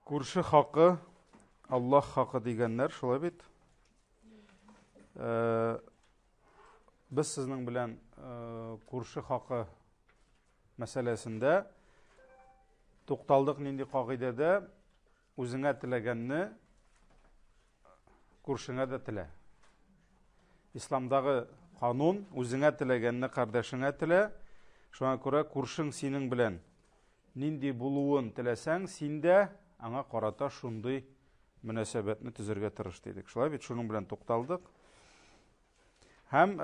Күрше хақы, Аллах хақы дегеннәр, шулай бит. Біз сізнің білән күрше хақы мәсәләсендә тукталдык нинди кагыйдәдә үзеңә теләгәнне күршеңә дә телә. Исламдагы канун үзеңә теләгәнне кардәшеңә телә. Шуңа күрә күршең синең белән нинди булуын теләсәң, синдә аңа карата шундый мөнәсәбәтне төзергә тырыш дидек. Шулай бит, шуның белән тукталдык. Һәм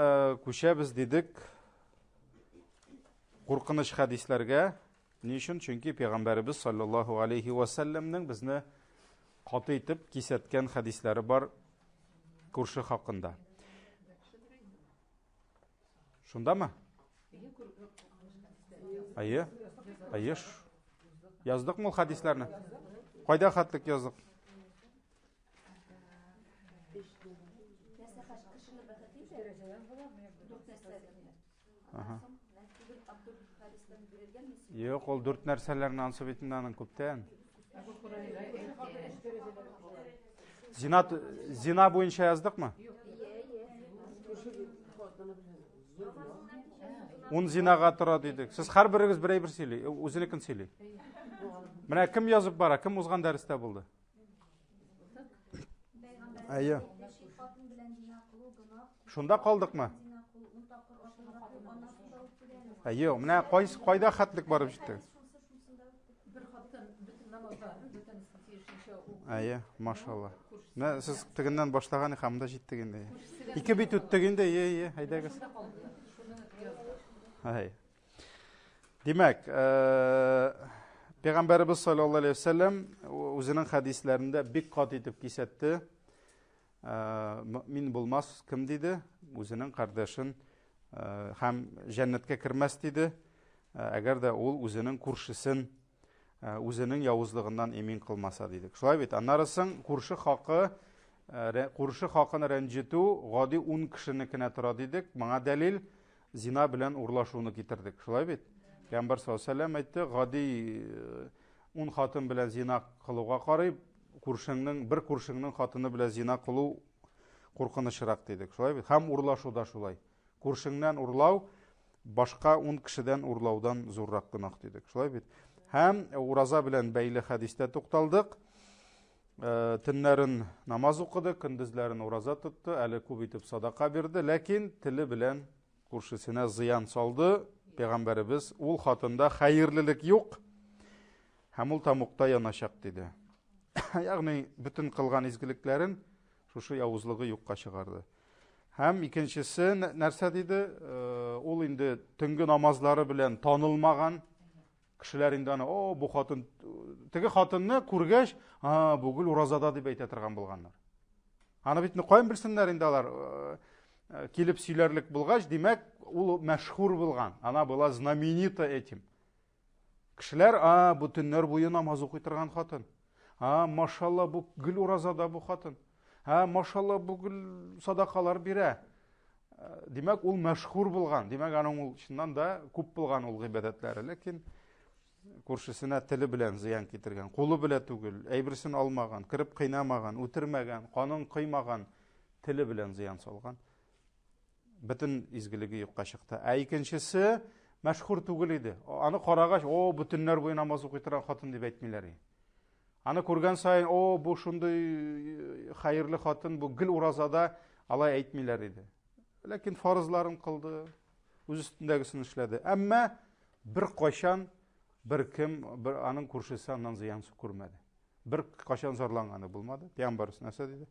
күчәбез дидек куркыныч хадисләргә. Ни өчен? Чөнки Пәйгамбәрбез саллаллаһу алейхи ва сәлләмнең безне каты итеп кисәткән хадисләре бар күрше хакында. Шундамы? Айы. Яздык мул хадисләрне? Кайда хатлык яздык? Yok, ol 4 нәрсәләрне ансып итендә аның күптән. Зина буенча яздыкмы? 10 зинага тора дидек. Сез һәрберегез бер сөйли, үзенекен сөйли. Менә кем язып бара, кем узган дәрестә булды? Әйе. Шунда калдыкмы? Әйе, менә кайда хатлык барып җитте? Әйе, машалла. Менә сез тегеннән башлаган һәм дә җиттек инде. Ике бит үттек инде, әйдәгез. Әй. Димәк, Пәйгамбәрбез саллаллаһу алейхи ва сәлләм үзенең хадисләрендә бик кат итеп кисәтте. Мин булмас кем диде? Үзенең кардәшен һәм җәннәткә кермәс диде. Әгәр дә ул үзенең күршесен үзенең явызлыгыннан эмин кылмаса дидек. Шулай бит, аннарысын күрше хакын рәнҗетү гади 10 кешенекенә тора дидек. Моңа дәлил зина белән урлашуны китердек. Шулай бит. Пәйгамбәр саллаллаһу алейхи ва сәлләм әйтте, гади 10 хатын белән зина кылуга карый, бер күршеңнең хатыны белән зина кылу куркынычрак дидек. Шулай бит. Һәм урлашу да шулай. Күршеңнән урлау башка 10 кешедән урлаудан зуррак гынах дидек. Шулай бит. Һәм ураза белән бәйле хадистә тукталдык. Төннәрен намаз укыды, көндезләрен ураза тотты, әле күп итеп садака бирде, ләкин теле белән күршесенә зыян салды. Пәйгамбәрбез ул хатында хәерлелек юк, һәм ул тамукта яначак диде. Ягъни бүтән кылган изгелекләрен шушы явызлыгы юкка чыгарды. Һәм икенчесе нәрсә диде? Ул инде төнге намазлары белән танылмаган кешеләр инде аны, бу хатын, теге хатынны күргәч, бүген уразада дип әйтә торган булганнар. Аны бит кайын белсеннәр инде алар? Килеп сөйләрлек булгач, димәк, ул мәшһүр булган. Ана була знаменита этим. Кешеләр, бу төннәр буе намаз укый торган хатын. Машалла, бу гел уразада бу хатын. Машалла, бу гел садакалар бирә. Димәк, ул мәшһүр булган. Димәк, аның ул чыннан да күп булган ул гыйбадәтләре, ләкин күршесенә теле белән зыян китергән, кулы белән түгел, әйберсен алмаган, кирип кыйнамаган, үтермәгән, канын кыймаган, теле белән зыян салган. Бүтән изгелеге юкка чыкты. Икенчесе мәшһүр түгел иде. Аны карагач, бу төннәр буе намаз укый торган хатын дип әйтмиләр. Аны күргән сайын, бу шундый хәерле хатын, бу гел уразада алай әйтмиләр иде. Ләкин фарызларын кылды, үз өстендәгесен эшләде. Әмма бер кайчан бер кем аның күршесе аннан зыян күрмәде. Бер кайчан зарланганы булмады. Пәйгамбәр нәрсә диде?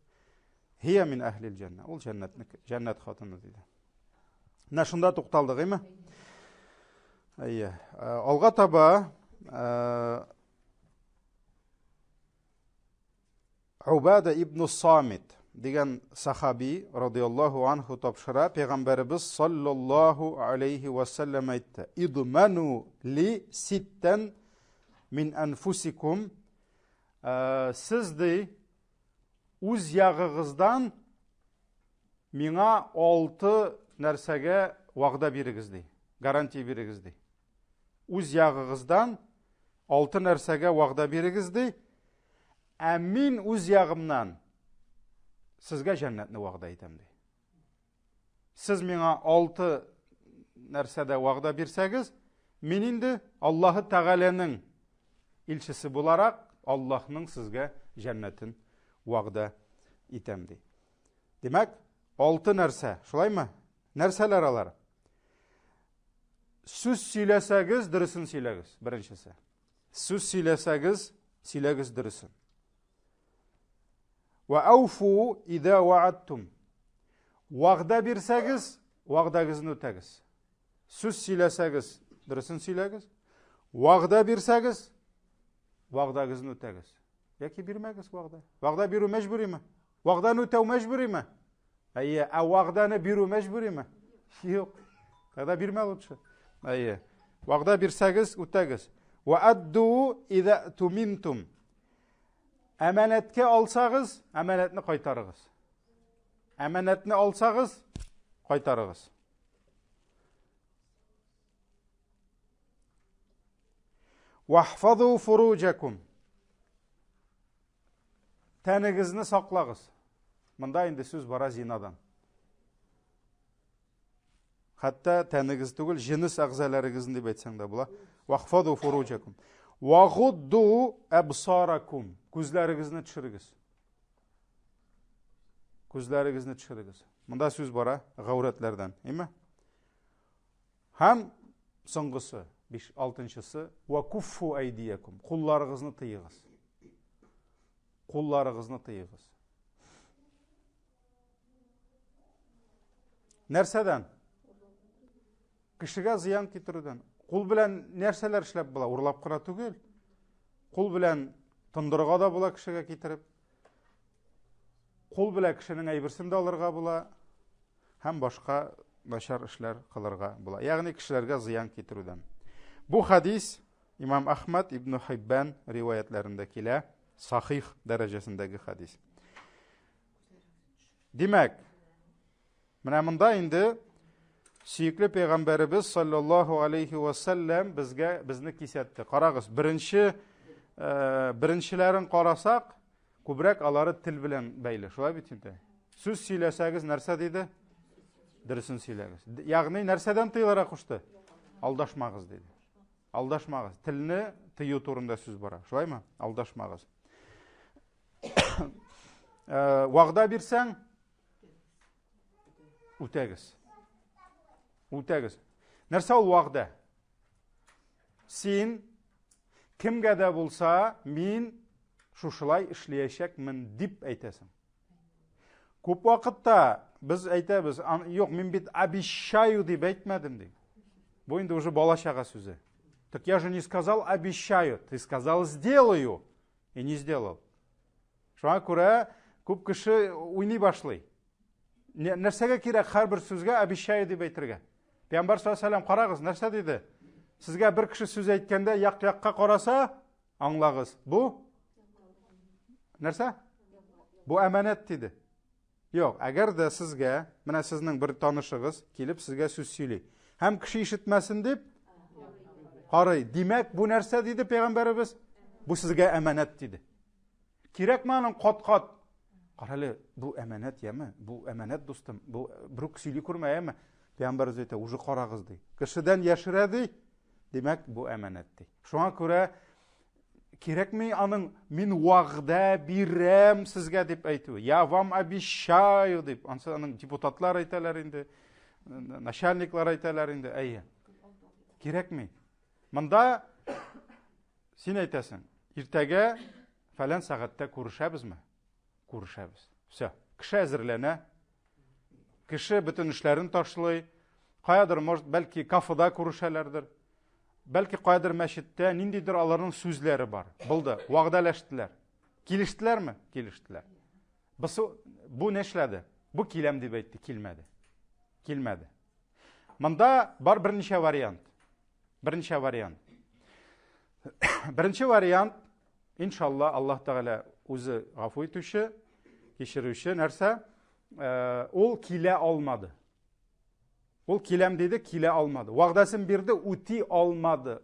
Хия мин әһлил җанна. Ул җәннәт хатыны диде. Менә шунда тукталдык, әйме? Әйе. Алга таба Убада ибн Самит дигән сахаби радиллаһу анху тапшыра, Пәйгамбәрбез саллаллаһу алейхи ва сәлләм әйтте: "Идману ли ситтан мин анфусикум", сез ди үз ягыгыздан миңа 6 нәрсәгә вәгъдә бирегез ди, гарантия бирегез ди. Үз ягыгыздан 6 нәрсәгә вәгъдә бирегез ди. Мин үз ягымнан сезгә җәннәтне вәгъдә итәм ди. Сез миңа 6 нәрсәдә вәгъдә бирсәгез, мин инде Аллаһы Тәгаләнең илчесе буларак Аллаһның сезгә җәннәтен вәгъдә итәм ди. Демәк, 6 нәрсә, шулаймы? Нәрсәләр алар? Сүз сөйләсәгез, дөресен сөйләгез, беренчесе. Сүз сөйләсәгез, сөйләгез дөресен. Ва ауфу идә ваадтум. Вәгъдә бирсәгез, вәгъдәгезне үтәгез. Сүз сөйләсәгез, дөресен сөйләгез. Вәгъдә бирсәгез, вәгъдәгезне үтәгез. Яки бирмәгез вәгъдә. Вәгъдә бирү мәҗбүриме? Вәгъдәне үтәү мәҗбүриме? Әйе, вәгъдәне бирү мәҗбүриме? Юк. Тогда бирмә лучше. Әйе. Вәгъдә бирсәгез, үтәгез. Ва адду идә туминтум. Әманәткә алсагыз, әманәтне кайтарыгыз. Әманәтне алсагыз, кайтарыгыз. Вахфазу фуруджакум. Тәнегезне саклагыз. Монда инде сүз бара зинадан. Хәтта тәнегез түгел, җинес әгъзаларыгызны дип әйтсәң дә була. Вахфазу фуруджакум. Вагудду абсаракум. Күзләрегезне төшерегез. Күзләрегезне төшерегез. Монда сүз бара гавратлардан, әйме? Һәм соңгысы, 6-нчысы, ва куффу айдиякум. Кулларыгызны тыегыз. Кулларыгызны тыегыз. Нәрсәдән? Кешегә зыян китерүдән. Кул белән нәрсәләр эшләп була? Урлап кына түгел. Кул белән тондырга да була кешегә китереп. Кул белән кешенең әйберсен дә алырга була. Һәм башка начар эшләр кылырга була. Ягъни кешеләргә зыян китерүдән. Бу хадис Имам Ахмад ибн Хиббан риваятларында килә, сахих дәрәҗәсендәге хадис. Димәк, менә монда инде сөйкле пәйгамбәрбез саллаллаһу алейхи ва саллям безне кисәтте. Карагыз, беренчеләрен карасак, күбрәк алары тел белән бәйле. Шулай бит инде. Сүз сөйләсәгез, нәрсә диде? Дөресен сөйләгез. Ягъни нәрсәдән тыйлыра кушты? Алдашмагыз диде. Алдашмагыз. Телне тыю турында сүз бара. Шулаймы? Алдашмагыз. Вәгъдә бирсәң, үтәгез. Үтәгез. Нәрсә ул вәгъдә? Син кемгә дә булса, мин шушылай эшләячәкмен дип әйтәсең. Күп вакытта без әйтәбез, юк, мин бит обещаю дип әйтмәдем ди. Бу инде уже балачага сүзе. Так я же не сказал обещаю, ты сказал сделаю и не сделал. Шуңа күрә күп кеше уйный башлый. Нәрсәгә кирәк һәрбер сүзгә обещаю дип әйтергә? Пәйгамбәр саллаллаһу алейһи ва саллям, карагыз, нәрсә диде? Сезгә бер кеше сүз әйткәндә як-якка караса, аңлагыз. Бу нәрсә? Бу әманәт диде. Юк, әгәр дә сезгә, менә сезнең бер танышыгыз килеп сезгә сүз сөйли. Һәм кеше ишетмәсен дип карый. Димәк, бу нәрсә диде пәйгамбәрбез? Бу сезгә әманәт диде. Кирәкме аның кат-кат? Карале, бу әманәт яме? Бу әманәт дустым. Бу брук сөйли күрмәяме? Пәйгамбәрбез әйтә, уже карагыз ди. Кешедән яшерә ди. Димәк, бу әманәт ди. Шуңа күрә кирәкме аның мин вәгъдә бирәм сезгә дип әйтү. Я вам обещаю дип. Аның депутатлар әйтәләр инде, начальниклар әйтәләр инде. Әйе. Кирәкме? Монда син әйтәсең, иртәгә фәлән сәгатьтә күрешәбезме? Күрешәбез. Все. Кеше әзерләнә. Кеше бөтен эшләрен ташлый. Каядыр, может, бәлки кафеда күрешәләрдер. Бәлки каядыр мәчеттә ниндидер аларның сүзләре бар. Булды, вәгъдәләштеләр. Килештеләрме? Килештеләр. Бу нәшләде? Бу киләм дип әйтте, килмәде. Килмәде. Монда бар берничә вариант. Берничә вариант. Беренче вариант, иншалла, Аллаһ Тәгалә үзе гафу итүче, кичерүче нәрсә? Ул килә алмады. Ул киләм диде, килә алмады. Вәгъдәсен бирде, үти алмады.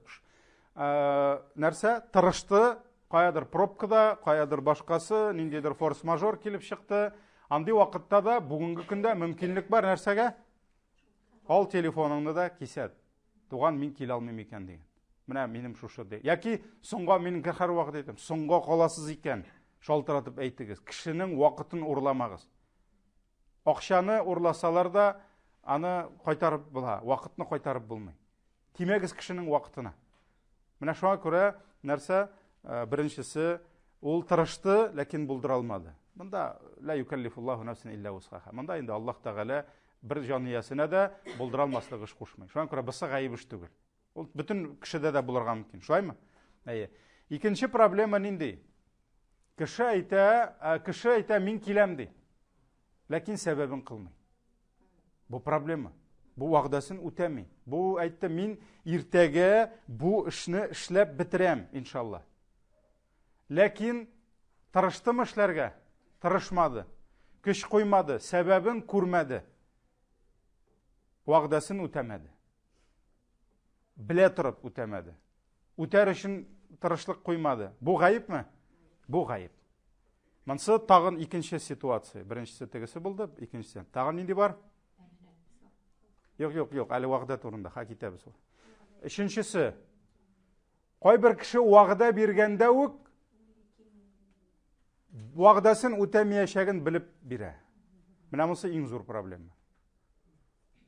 Нәрсә? Тырышты, каядыр пробкада, каядыр башкасы, ниндидер форс-мажор килеп чыкты. Андый вакытта да бүгенге көндә мөмкинлек бар нәрсәгә? Ал телефоныңны да кисәт. Туган, мин килә алмыйм икән дигән. Менә минем шушы ди. Яки соңга мин һәр вакыт әйтәм, соңга каласыз икән, шалтыратып әйтегез. Кешенең вакытын урламагыз. Акчаны урласалар да аны кайтарып була, вакытны кайтарып булмый. Тимәгез кешенең вакытына. Менә шуңа күрә нәрсә беренчесе ул тырышты, ләкин булдыра алмады. Монда ла юкаллифуллаху нафсан илля вусаха. Монда инде Аллаһ Тәгалә бер җаниясенә дә булдыра алмаслык эш кушмый. Шуңа күрә бусы гаиб эш түгел. Ул бөтен кешедә дә булырга мөмкин. Шулаймы? Әйе. Икенче проблема нинди? Кеше әйтә, мин киләм ди. Ләкин сәбәбен кылмый. Бу проблема. Бу вагъдасын үтәми. Бу әйтте, мин иртәгә бу эшне эшләп битерәм, иншалла. Ләкин тырыштымы эшләргә? Тырышмады. Көч куймады, сәбәбен күрмәде. Вагъдасын үтәмәде. Белә торып үтәмәде. Үтәр өчен тырышлык куймады. Бу гаипме? Бу гаип. Монсы тагын икенче ситуация. Беренчесе тегесе булды, икенчесе. Тагын нинди бар? Юк, әле вагъда турында хакитәбез ул. Өченчесе. Кайбер кеше вагъда биргәндә үк вагъдасын үтәмәячәген белеп бирә. Менә монсы иң зур проблема.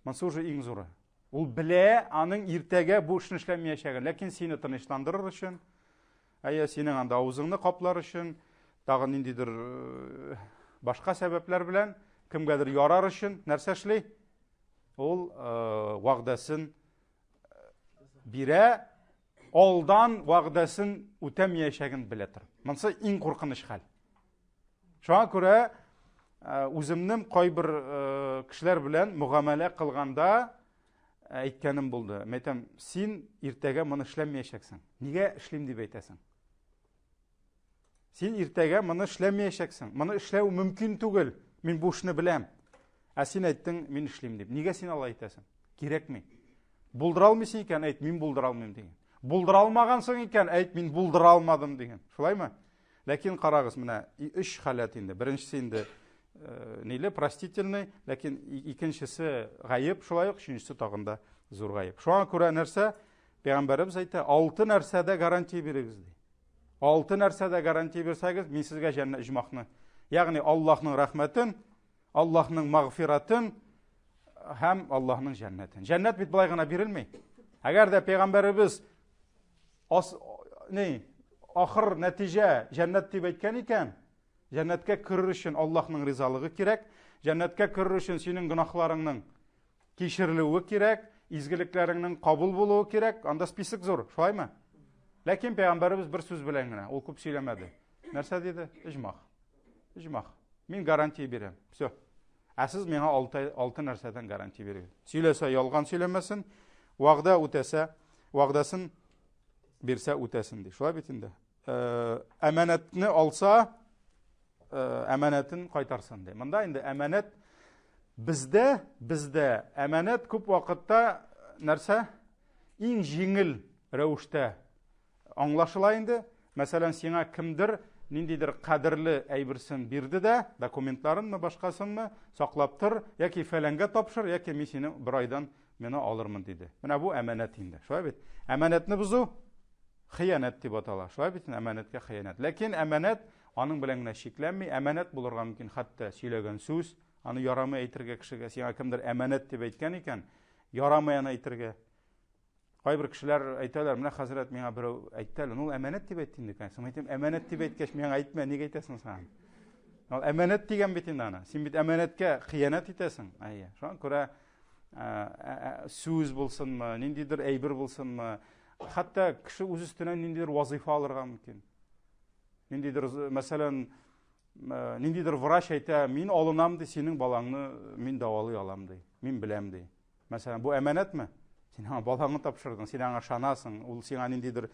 Монсы уже иң зуры. Ул белә, аның иртәгә бу эшне эшләмәячәген, ләкин сине тынычландырыр өчен, синең анда авызыңны каплар өчен, тагын ниндидер башка сәбәпләр белән кемгәдер ярар өчен нәрсә эшли? Ул вагъдасын бирә, алдан вагъдасын үтәмәячәген белә тор. Монсы иң куркыныч хәл. Шуңа күрә үземнең кайбер кешеләр белән мугамәлә кылганда әйткәнем булды. Мәйтәм, син иртәгә моны эшләмәячәксең. Нигә эшлим дип әйтәсең? Син иртәгә моны эшләмәячәксең. Моны эшләү мөмкин түгел. Мин бу эшне беләм. Син әйттең, мин эшлим дип. Нигә син алай әйтәсең? Кирәкми. Булдыра алмыйсың икән, әйт, мин булдыра алмыйм дигән. Булдыра алмагансың икән, әйт, мин булдыра алмадым дигән. Шулаймы? Ләкин карагыз, менә 3 халат инде. Беренчесе инде ниле простительный, ләкин икенчесе гаип, шулай ук өченчесе тагында зур гаип. Шуңа күрә нәрсә? Пәйгамбәрбез әйтә, 6 нәрсәдә гарантия бирегез ди. 6 нәрсәдә гарантия бирсәгез, мин сезгә җәннәт җмахны, ягъни Аллаһның рәхмәтен, Аллаһның магъфиратын һәм Аллаһның җәннәтен. Җәннәт бит былай гына бирелми. Әгәр дә пәйгамбәрбез ахыр нәтиҗә җәннәт дип әйткән икән, җәннәткә керер өчен Аллаһның ризалыгы кирәк, җәннәткә керер өчен синең гөнаһларыңның кичерелүе кирәк, изгелекләреңнең кабул булуы кирәк, анда список зур, шулаймы? Ләкин пәйгамбәрбез бер сүз белән генә, ул күп сөйләмәде. Нәрсә диде? Иҗмах. Мин гарантия бирәм. Всё. Сез миңа 6 нәрсәдән гарантия бирегез. Сөйләсә ялган сөйләмәсен, вагъда үтәсә, вагъдасын бирсә үтәсен ди. Шулай бит инде. Әманәтне алса, әманәтен кайтарсын ди. Монда инде әманәт бездә әманәт күп вакытта нәрсә? Иң җиңел рәвештә аңлашыла инде. Мәсәлән, сиңа кемдер ниндидер кадерле әйберсен бирде дә, документларынмы, башкасынмы саклап тор, яки фәләнгә тапшыр, яки мин сине бер айдан менә алырмын диде. Менә бу әманәт инде. Шулай бит. Әманәтне бузу хыянат дип атала. Шулай бит, әманәткә хыянат. Ләкин әманәт аның белән генә шикләнми, әманәт булырга мөмкин, хәтта сөйләгән сүз, аны ярамый әйтергә кешегә, сиңа кемдер әманәт дип әйткән икән, ярамый аны әйтергә. Кайбер кешеләр әйтәләр, менә хәзрәт миңа берәү әйтте, ул әманәт дип әйтте инде икән. Син әйтәм, әманәт дип әйткәч, миңа әйтмә, нигә әйтәсең син? Ул әманәт дигән бит инде аны. Син бит әманәткә хыянат итәсең. Әйе. Шуңа күрә сүз булсынмы, ниндидер әйбер булсынмы, хәтта кеше үз өстенән ниндидер вазифа алырга мөмкин. Ниндидер, мәсәлән, ниндидер врач әйтә, мин алынам ди, синең балаңны мин давалый алам ди, мин беләм ди. Мәсәлән, бу әманәтме? Син аңа балаңны тапшырдың, син аңа ышанасың, ул сиңа ниндидер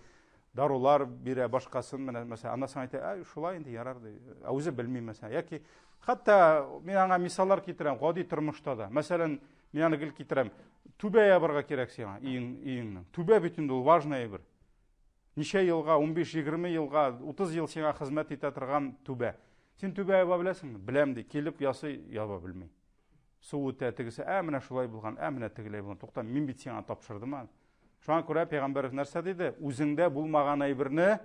дарулар бирә, башкасын, мәсәлән, аннан әйтә, шулай инде ярар ди. Үзе белми, мәсәлән, яки хәтта мин аңа мисаллар китерәм, гади тормышта да. Мәсәлән, мин аны китерәм, түбә ябарга кирәк сиңа, иңнең. Түбә бит инде ул важный әйбер. Неше елга, 15-20 елга, 30 ел сиңа хезмәт итә торган түбә. Син түбә яба беләсеңме? Беләм ди, килеп ясый, яба белми. Су үтә тегесе, менә шулай булган, менә тегеләй булган. Тукта, мин бит сиңа тапшырдым. Шуңа күрә Пәйгамбәров нәрсә диде? Үзеңдә булмаган әйберне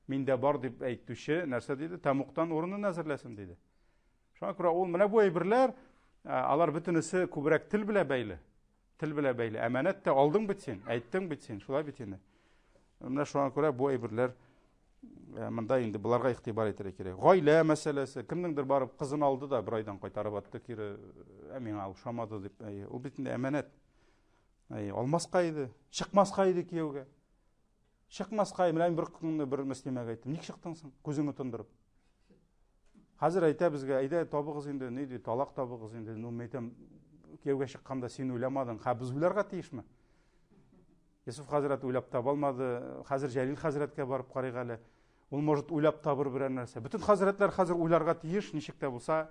миндә бар дип әйтүче нәрсә диде? Тәмуктан урынын әзерләсен диде. Шуңа күрә ул менә бу әйберләр, алар бөтенесе күбрәк тел белә бәйле. Тел белә бәйле. Әманәт тә алдың бит син, әйттең бит син, шулай бит инде. Менә шуңа күрә бу әйберләр монда инде буларга игътибар итәргә кирәк. Гаилә мәсьәләсе, кемнеңдер барып кызын алды да бер айдан кайтарып атты кире, миңа ошамады дип, ул бит инде әманәт. Алмаска иде, чыкмаска иде кияүгә. Чыкмаска, менә бер көнне бер мөслимәгә әйттем. Ник чыктың соң? Күзеңне тондырып. Хәзер әйтә безгә, әйдә табыгыз инде, ни ди, талак табыгыз инде. Ну, мәйтәм, кияүгә чыкканда син уйламадың, без уйларга тиешме? Йосуф хәзрәт уйлап таба алмады. Хәзер Җәлил хәзрәткә барып карыйк әле. Ул может уйлап табыр берәр нәрсә. Бүтән хәзрәтләр хәзер уйларга тиеш, ничек тә булса,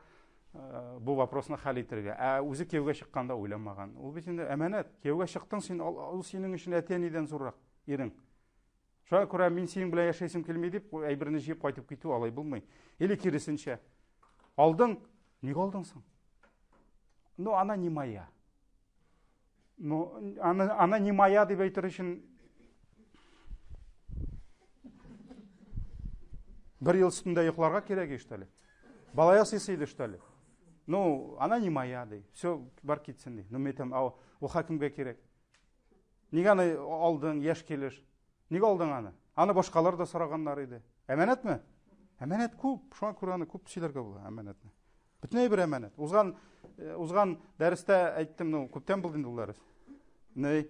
бу вопросны хәл итәргә. Үзе кияүгә чыкканда уйламаган. Ул бит инде әманәт. Кияүгә чыктың син, ул синең өчен әтәнидән зуррак, ирең. Шуңа күрә мин синең белән яшәсем килми дип, әйберне җыеп кайтып китү алай булмый. Или киресенчә. Алдың, ник алдың соң? Ну, она не моя. Ну, она не моя дип әйтер өчен бер ел өстендә йокларга кирәк иштәле. Бала ясыйсы иде иштәле. Ну, она не моя ди. Все, бар китсен ди. Ну, мәйтәм, ул хакимгә кирәк. Ник аны алдың, яшь килеш? Ник алдың аны? Аны башкалар да сораганнар иде. Әманәтме? Әманәт күп. Шуңа күрә аны күп сөйләргә була, әманәтне. Бөтенләй бер әманәт. Узган дәрестә әйттем, ну, күптән булды инде ул дәрес. Ней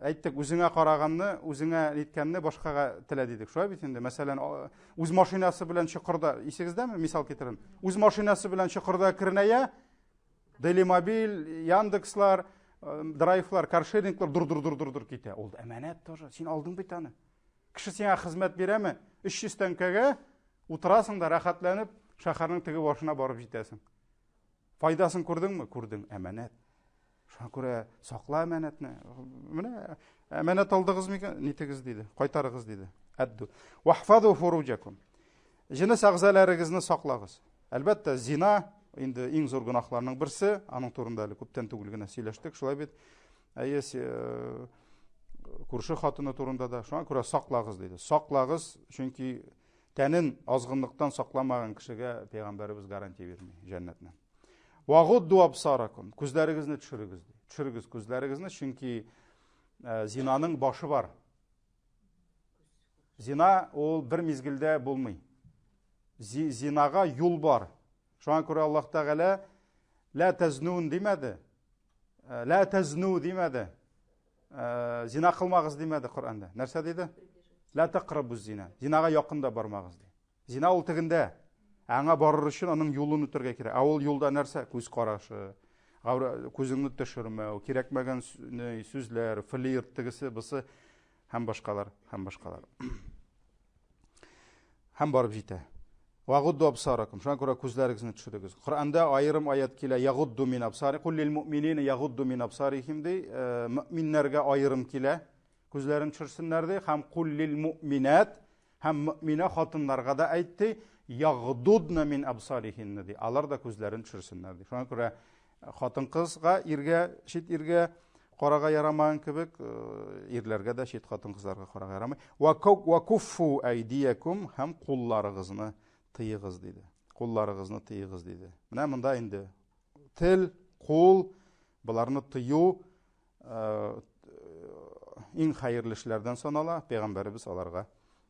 әйттек, үзеңә караганны, үзеңә әйткәнне башкага телә дидек. Шулай бит инде. Мәсәлән, үз машинасы белән чокырда, исегездәме, мисал китерим. Үз машинасы белән чокырда кирнәя, Делимобиль, Яндекслар, драйвлар, каршеринглар дур китә. Ул әманәт тоже. Син алдың бит аны. Кеше сиңа хезмәт бирәме? 300 тәңкәгә утырасың да рәхәтләнеп, шәһәрнең теге башына барып җитәсең. Файдасын күрдеңме? Күрдең. Әманәт. Шуңа күрә сакла әманәтне. Менә әманәт алдыгыз микән? Нитегез диде. Кайтарыгыз диде. Адду. Вахфаду фуруджакум. Җинес әгъзаларыгызны саклагыз. Әлбәттә, зина инде иң зур гынахларның берсе, аның турында әле күптән түгел генә сөйләштек. Шулай бит. Күрше хатыны турында да. Шуңа күрә саклагыз диде. Саклагыз, чөнки тәнен азгынлыктан сакламаган кешегә Пәйгамбәребез гарантия бирми җәннәтне. Вагудду абсаракум. Күзләрегезне төшерегез. Төшерегез күзләрегезне, чөнки зинаның башы бар. Зина ул бер мизгелдә булмый. Зинага юл бар. Шуңа күрә Аллаһ Тәгалә ла тазнун димәде. Ла тазну димәде. Зина кылмагыз димәде Коръәндә. Нәрсә диде? Ла тaqrabu зина. Зинага якында бармагыз ди. Зина ул тегендә. Аңа барыр өчен аның юлын үтәргә кирәк. Ул юлда нәрсә? Күз карашы, күзеңне төшермәү, кирәкмәгән сүзләр, флирт тегесе, бусы һәм башкалар. Һәм барып җитә. Вагудду абсаракум. Шуңа күрә күзләрегезне төшерегез. Коръәндә аерым аят килә. Ягудду мин абсари. Кул лил муъминина ягудду мин абсарихим ди. Муъминнәргә аерым килә. Күзләрен төшерсеннәр ди. Һәм кул лил муъминат. Һәм муъмина хатыннарга да әйтте. Ягдудна мин абсарихинна ди. Алар да күзләрен төшерсеннәр ди. Шуңа күрә хатын-кызга, иргә, чит иргә карага ярамаган кебек, ирләргә дә чит хатын-кызларга карага ярамый. Ва куффу айдиякум, һәм кулларыгызны тыйыгыз диде. Кулларыгызны тыйыгыз диде. Менә монда инде тел, кул, буларны тыю иң хәерле эшләрдән санала. Пәйгамбәребез аларга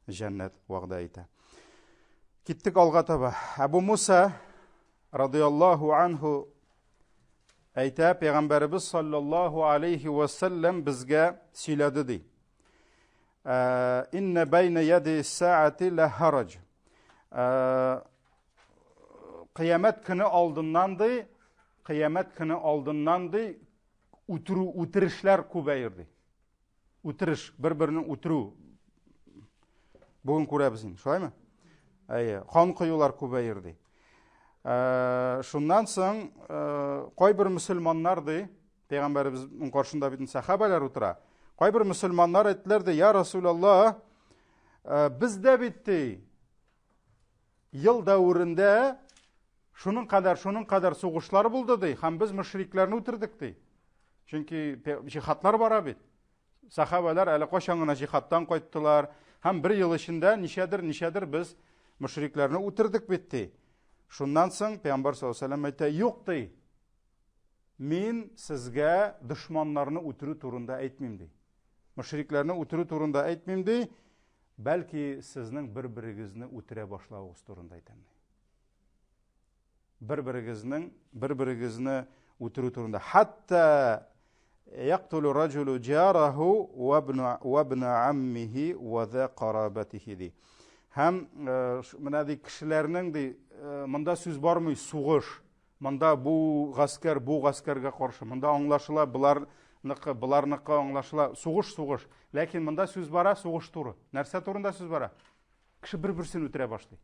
җәннәт вәгъдә итә. Киттек алга таба. Абу Муса радиллаһу анху әйтә, Пәйгамбәребез саллаллаһу алейхи ва саллям безгә сөйләде ди. Инна байна яди саати ла харaj. Кыямәт көне алдыннан ди, үтерешләр күбәер ди. Үтереш, бер-берне үтерү. Бүген күрәбез инде, шулаймы? Қан кыюлар күбәер ди. Шуннан соң кайбер мөселманнар ди, Пәйгамбәребезнең каршында бит сахабалар утыра. Кайбер мөселманнар әйттеләр дә, я Расулаллах, бездә бит ел дәврендә шуның кадәр сугышлар булды ди, һәм без мөшрикләрне үтердек ди. Чөнки җихадлар бара бит. Сахабалар әле кайчан гына җихадтан кайттылар, һәм бер ел эчендә ничәдер без мөшрикләрне үтердек бит ди. Шуннан соң Пәйгамбәр саллаллаһу алейһи ва сәллям әйтә, юк ди. Мин сезгә дошманнарны үтерү турында әйтмим ди. Мөшрикләрне үтерү турында әйтмим ди, бәлки сезнең бер-берегезне үтерә башлавыгыз турында әйтәм ди. Бер-берегезне үтерү турында. Хатта яктулу раҗулу җараху ва ибна аммихи ва за карабатихи ди. Һәм менә ди кешеләрнең ди монда сүз бармый, сугыш. Монда бу гаскәргә каршы. Монда аңлашыла, буларныкы аңлашыла, сугыш. Ләкин монда сүз бара, сугыш туры. Нәрсә турында сүз бара? Кеше бер-берсен үтерә башлый.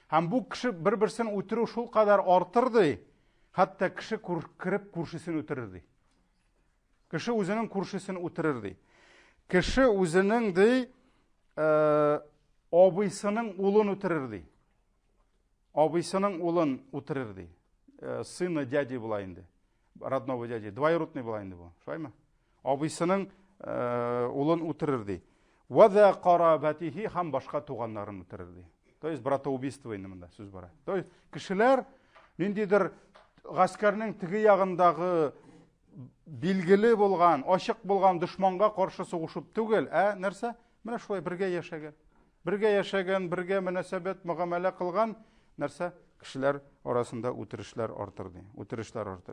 Һәм бу кеше бер-берсен үтерү шул кадәр артыр ди, хәтта кеше кирип күршесен үтерер ди. Кеше үзенең күршесен үтерер ди. Кеше үзенең ди абыйсының улын үтерер ди. Абыйсының улын үтерер ди. Сыны дяди була инде. Родного дяди, двоюродный була инде бу. Шулаймы? Абыйсының улын үтерер ди. Ва за карабатихи, һәм башка туганнарын үтерер ди. То есть братоубийство инде монда сүз бара. То есть кешеләр ниндидер гаскәрнең теге ягындагы билгеле булган, ачык булган дошманга каршы сугышып түгел, нәрсә? Менә шулай бергә яшәгән. Бергә мөнәсәбәт, мөгамәлә кылган нәрсә? Кешеләр арасында үтерешләр артыр ди.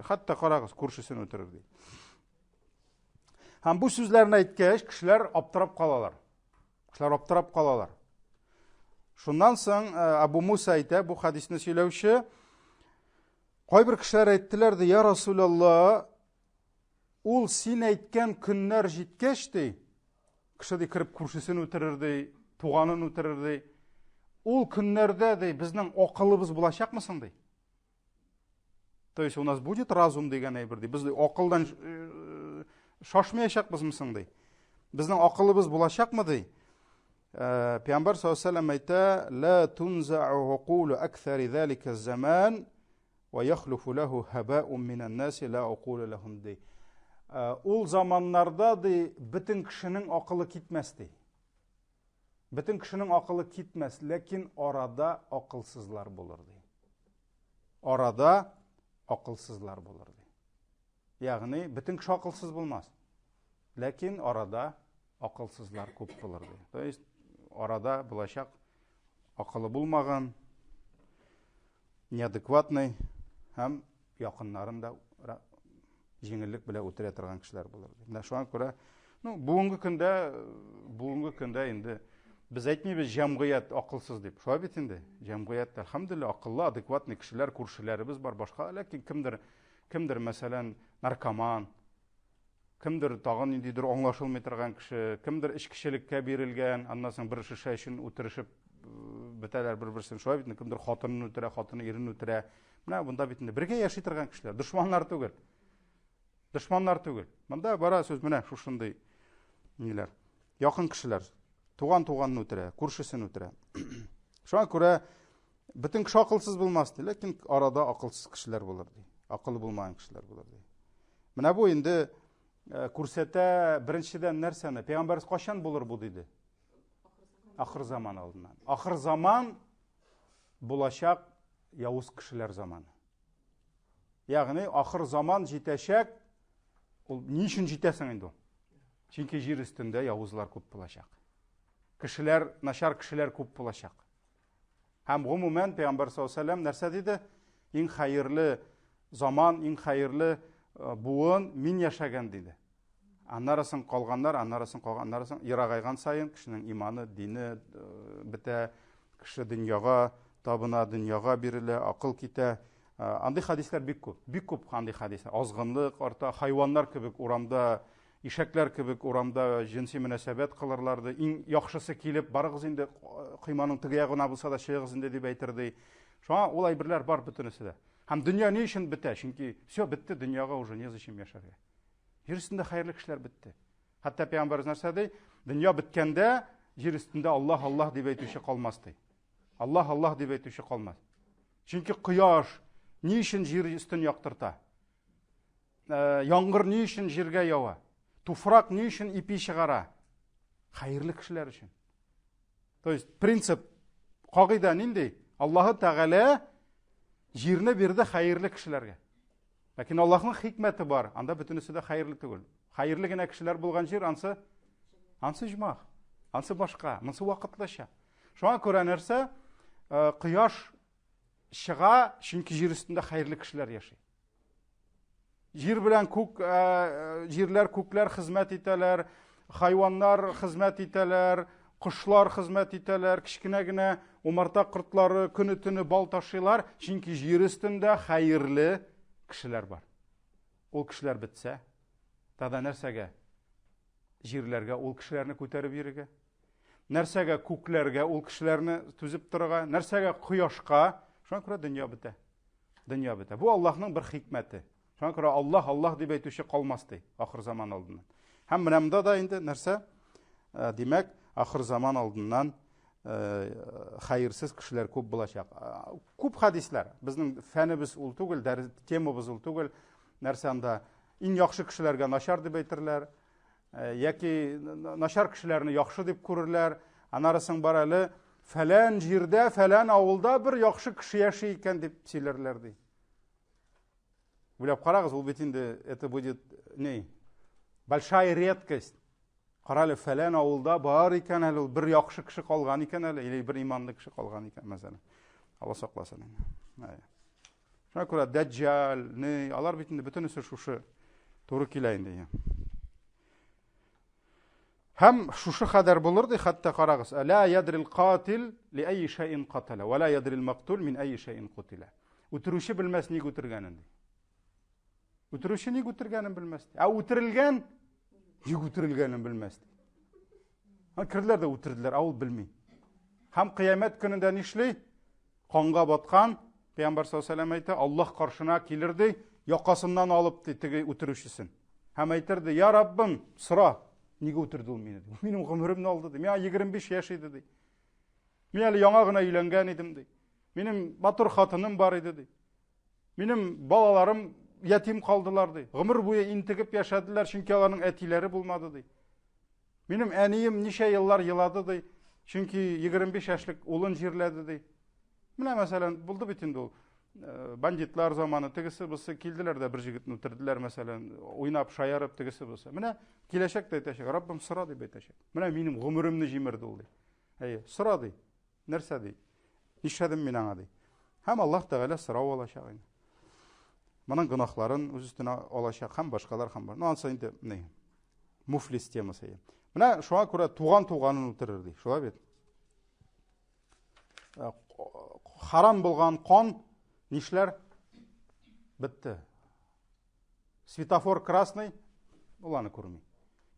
Хәтта карагыз, күршесен үтерер ди. Һәм бу сүзләрне әйткәч, кешеләр аптырап калалар. Шуннан соң Абу Муса әйтә, бу хадисне сөйләүче, кайбер кешеләр әйттеләр ди, я Расулаллах, ул син әйткән көннәр җиткәч ди, кеше ди кирип күршесен үтерер ди, туганын үтерер ди. Ул көннәрдә ди безнең акылыбыз булачакмы соң ди? То есть у нас будет разум дигән әйбер ди. Без акылдан шашмаячакбызмы соң ди? Безнең акылыбыз булачакмы ди? Пәйгамбәр саллаллаһу алейһи ва сәллям әйтә, ла тунзау уқулу аксари залика заман ва яхлуфу лаху хабаун минан нас ла уқулу лахум ди. Ул заманнарда ди бөтен кешенең акылы китмәс ди. Бөтен кешенең акылы китмәс, ләкин арада акылсызлар булыр ди. Арада акылсызлар булыр ди. Ягъни бөтен кеше акылсыз булмас. Ләкин арада акылсызлар күп булыр ди. То есть арада булачак акылы булмаган, неадекватный һәм якыннарын да җиңеллек белән үтерә торган кешеләр булыр ди. Менә шуңа күрә, бүгенге көндә инде biz әйтмибез җәмгыять акылсыз дип. Шулай бит инде. Җәмгыятьтә алхамдулилlah акыллы, адекватный кешеләр, күршеләребез бар, башка, ләкин кемдер мәсәлән наркоман, кемдер тагын ниндидер аңлашылмый торган кеше, кемдер эчкечелеккә бирелгән, аннан соң бер шешә өчен үтерешеп бетәләр бер-берсен. Шулай бит, кемдер хатынын үтерә, хатыны ирен үтерә. Менә бунда бит инде бергә яши торган кешеләр, дошманнар түгел. Монда бара сүз менә шушындый ниләр. Якын кешеләр. Туганны үтерә, күршесен үтерә. Шуңа күрә бөтен кеше акылсыз булмас ди, ләкин арада акылсыз кешеләр булыр ди. Акылы булмаган кешеләр булыр ди. Менә бу инде күрсәтә беренчедән нәрсәне? Пәйгамбәр кайчан булыр бу диде? Ахыр заман алдыннан. Ахыр заман булачак явыз кешеләр заманы. Ягъни ахыр заман җитәчәк. Ул ни өчен җитәсең инде? Чөнки җир өстендә явызлар күп булачак. Кешеләр, начар кешеләр күп булачак. Һәм гомумән Пәйгамбәр саллаллаһу алейһи ва сәллям нәрсә диде? Иң хәерле заман, иң хәерле буын мин яшәгән диде. Аннарысын калганнар, ерагайган сайын кешенең иманы, дине бетә, кеше дөньяга табына, дөньяга бирелә, акыл китә. Андый хадислар бик күп андый хадислар. Азгынлык арта, хайваннар кебек урамда, ишәкләр кебек урамда җинси мөнәсәбәт кылырлар ди. Иң яхшысы килеп, барыгыз инде кыйманың теге ягына булса да чыгыгыз инде дип әйтер ди. Шуңа ул әйберләр бар бөтенесе дә. Һәм дөнья ни өчен бетә? Чөнки все бетте, дөньяга уже незачем яшәргә. Җир өстендә хәерле кешеләр бетте. Хәтта Пәйгамбәрбез нәрсә ди? Дөнья биткәндә җир өстендә Аллаһ, Аллаһ дип әйтүче калмас ди. Аллаһ, Аллаһ дип әйтүче калмас. Чөнки кояш ни өчен җир өстен яктырта? Яңгыр ни өчен җиргә ява? Туфрак ни өчен ипи чыгара? Хәерле кешеләр өчен. То есть принцип, кагыйда нинди? Аллаһ Тәгалә җирне бирде хәерле кешеләргә. Ләкин Аллаһның хикмәте бар. Анда бөтенесе дә хәерле түгел. Хәерле генә кешеләр булган җир ансы җмах, ансы башка, монсы вакытлыча. Шуңа күрә нәрсә? Кояш чыга, чөнки җир өстендә хәерле кешеләр яши. Җир белән күк, җирләр, күкләр хезмәт итәләр, хайваннар хезмәт итәләр, кошлар хезмәт итәләр, кичкенә генә умарта кортлары көне-төне бал ташыйлар, чөнки җир өстендә хәерле кешеләр бар. Ул кешеләр бетсә, тада нәрсәгә? Җирләргә ул кешеләрне күтәреп йөрергә? Нәрсәгә күкләргә ул кешеләрне түзеп торырга? Нәрсәгә кояшка? Шуңа күрә дөнья бетә. Дөнья бетә. Бу Аллаһның бер хикмәте. Шуңа күрә Аллаһ, Аллаһ дип әйтүче калмас ди ахыр заман алдыннан. Һәм менә монда да инде нәрсә? Димәк, ахыр заман алдыннан хәерсез кешеләр күп булачак. Күп хадислар. Безнең фәнебез ул түгел, темабыз ул түгел. Нәрсә анда иң яхшы кешеләргә начар дип әйтерләр, яки начар кешеләрне яхшы дип күрерләр. Анарысын бар әле фәлән җирдә, фәлән авылда бер яхшы кеше яши икән дип сөйләрләр ди. Уйлап карагыз, ул бит инде это будет большая редкость. Каралы фәлән авылда бар икән әле, ул бер яхшы кеше калган икән әле, или бер иманлы кеше калган икән мәсәлән. Алла сакласын. Шуңа күрә Даҗҗал, алар бит инде бөтенесе шушы туры килә инде. Һәм шушы хәдәр булыр ди, хәтта карагыз. Ла ядрил катил ли ай шайин катала, ва ла ядрил мактул мин ай шайин кутила. Үтерүче белмәс ни үтергәнен ди. Үтерүче ни үтергәнен белмәс ди. Үтерелгән ни үтерелгәнен белмәс ди. Кирләр дә үтерделәр, ул белми. Һәм кыямәт көнендә нишли? Канга баткан Пәйгамбәр саллаллаһу алейһи ва сәллям әйтә, Аллаһ каршына килер ди, якасыннан алып ди теге үтерүчесен. Һәм әйтер ди, я Раббым, сора. Нигә үтерде ул мине? Минем гомеремне алды ди. Миңа 25 яшь иде ди. Мин әле яңа гына өйләнгән идем ди. Минем матур хатыным бар иде ди. Минем балаларым ятим калдылар ди. Гомер буе интегеп яшәделәр, чөнки аларның әтиләре булмады ди. Минем әнием ничә еллар елады ди, чөнки 25 яшьлек улын җирләде ди. Менә мәсәлән, булды бит инде ул. Бандитлар заманы тегесе бусы килделәр дә бер җигетне үтерделәр мәсәлән, уйнап шаярып тегесе бусы. Менә киләчәк тә әйтәчәк, Раббым сора дип әйтәчәк. Менә минем гомеремне җимерде ул ди. Сора ди. Нәрсә ди? Нишләдем мин аңа ди. Һәм Аллаһ Тәгалә сорау алачак инде. Моның гынахларын үз өстенә алачак һәм башкалар һәм бар. Ансы инде муфлис темасы. Менә шуңа күрә туганын үтерер ди. Шулай бит. Харам булган кан нишләр? Бетте. Светофор красный, ул аны күрми.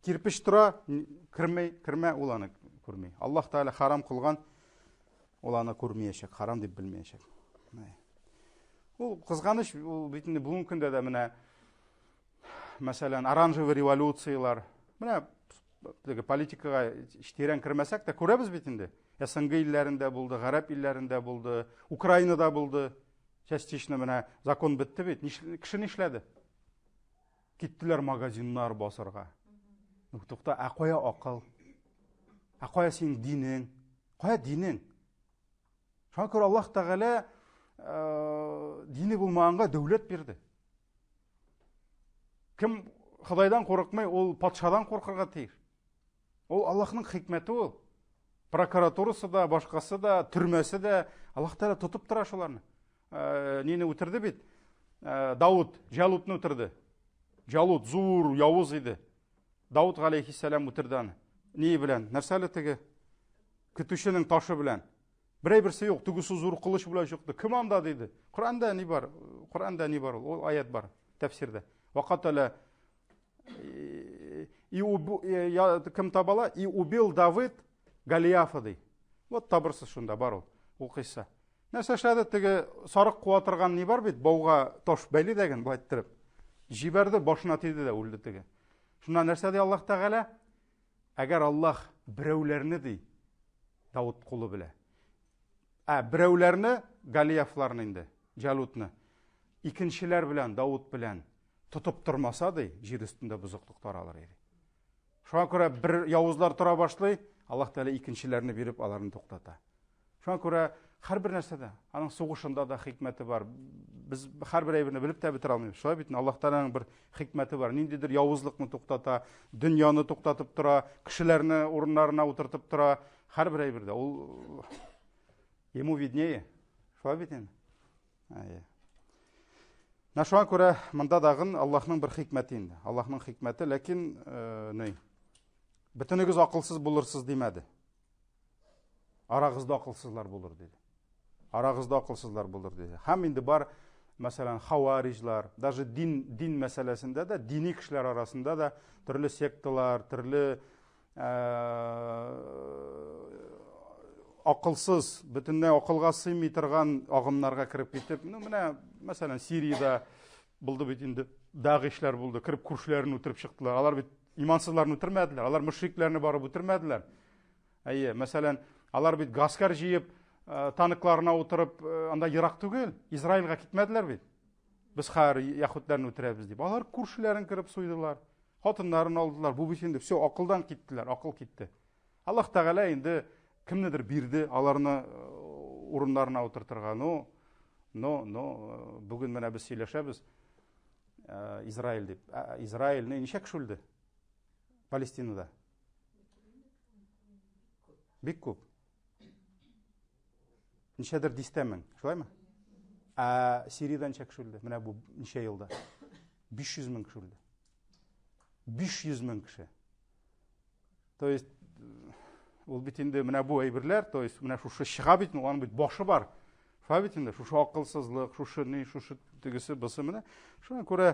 Кирпич тора, кирмә, ул аны күрми. Аллаһ Тәгалә харам кылган, ул аны күрмәячәк, харам дип белмәячәк. Ул кызганыч, ул бит инде бүгенге көндә дә менә мәсәлән оранжевый революциялар, менә политикага тирән кирмәсәк тә күрәбез бит инде. СНГ илләрендә булды, гарәп илләрендә булды, Украинада булды. Частично менә закон бетте бит. Кеше нишләде? Киттеләр магазиннар басарга. Тукта, кая акыл? Кая син динең? Кая динең? Шуңа күрә Аллаһ Тәгалә дине булмаганга дәүләт бирде. Кем Худайдан курыкмый, ул патшадан куркырга тиеш. Ул Аллаһның хикмәте ул. Прокуратурасы да, башкасы да, төрмәсе дә Аллаһ Тәгалә тотып тора шуларны. Нене үтерде бит? Дауд Жалутны үтерде. Жалут зур явыз иде. Дауд алейхиссалам үтерде аны. Ни белән? Нәрсәле теге? Көтүченең ташы белән. Берәйберсе юк, тегесе зур кылыч белән чыкты. Кем анда диде? Коръәндә ни бар? Коръәндә ни бар? Ул аят бар, тәфсирдә. Вакатала кем табала? И убил Давид Голиафа ди. Вот табырсы шунда бар ул кыйса. Нәрсә эшләде теге сарык куа торган ни бар бит? Бауга таш бәйле дигән бу әйттереп. Җибәрде, башына тиде дә үлде теге. Шуннан нәрсә ди Аллаһ Тәгалә? Әгәр Аллаһ берәүләрне ди Давыд кулы белә. Берәүләрне Галиявларны инде, Җалутны, икенчеләр белән, Давыд белән тотып тормаса ди, җир өстендә бузыклык таралыр иде. Шуңа күрә бер явызлар тора башлый, Аллаһ Тәгалә икенчеләрне биреп аларны туктата. Шуңа күрә һәрбер нәрсәдә, аның сугышында да хикмәте бар. Без һәрбер әйберне белеп тә бетерә алмыйбыз. Шулай бит, Аллаһ Тәгаләнең бер хикмәте бар. Ниндидер явызлыкны туктата, дөньяны туктатып тора, кешеләрне урыннарына утыртып тора. Һәрбер әйбердә ул ему виднее. Шулай бит инде. Шуңа күрә монда дагы Аллаһның бер хикмәте инде. Аллаһның хикмәте, ләкин бөтенегез акылсыз булырсыз димәде. Арагызда акылсызлар булыр диде. Арагызда акылсызлар булыр диде. Һәм инде бар, мәсәлән, хаварижлар, даже дин мәсьәләсендә дә, дини кешеләр арасында да төрле секталар, төрле акылсыз, бөтенләй акылга сыймый торган агымнарга кирип китеп, менә, мәсәлән, Сириядә булды бит инде, дагышлар булды, кирип күршеләрен үтереп чыктылар. Алар бит имансызларны үтермәделәр, алар мөшрикләрне барып үтермәделәр. Мәсәлән, алар бит гаскар җыеп, танкларына утырып, анда ерак түгел, Израильгә китмәделәр бит. Без хәр яһудларны үтерәбез дип. Алар күршеләрен кирип суйдылар, хатыннарын алдылар. Бу бит инде все акылдан киттеләр, акыл китте. Аллаһ Тәгалә инде кемнедер бирде, аларны урыннарына утыртырга. Бүген менә без сөйләшәбез. Израиль дип. Израильне ничә кеше үлде? Палестинада. Бик күп. Ничәдер 10 мең, шулаймы? Сириядә ничә кеше үлде? Менә бу ничә елда? 500 мең кеше үлде. 500 мең кеше. То есть, ул бит инде менә бу әйберләр, то есть, менә шушы чыга бит, аның бит башы бар. Шулай бит инде, шушы акылсызлык, шушы тегесе бусы менә. Шуңа күрә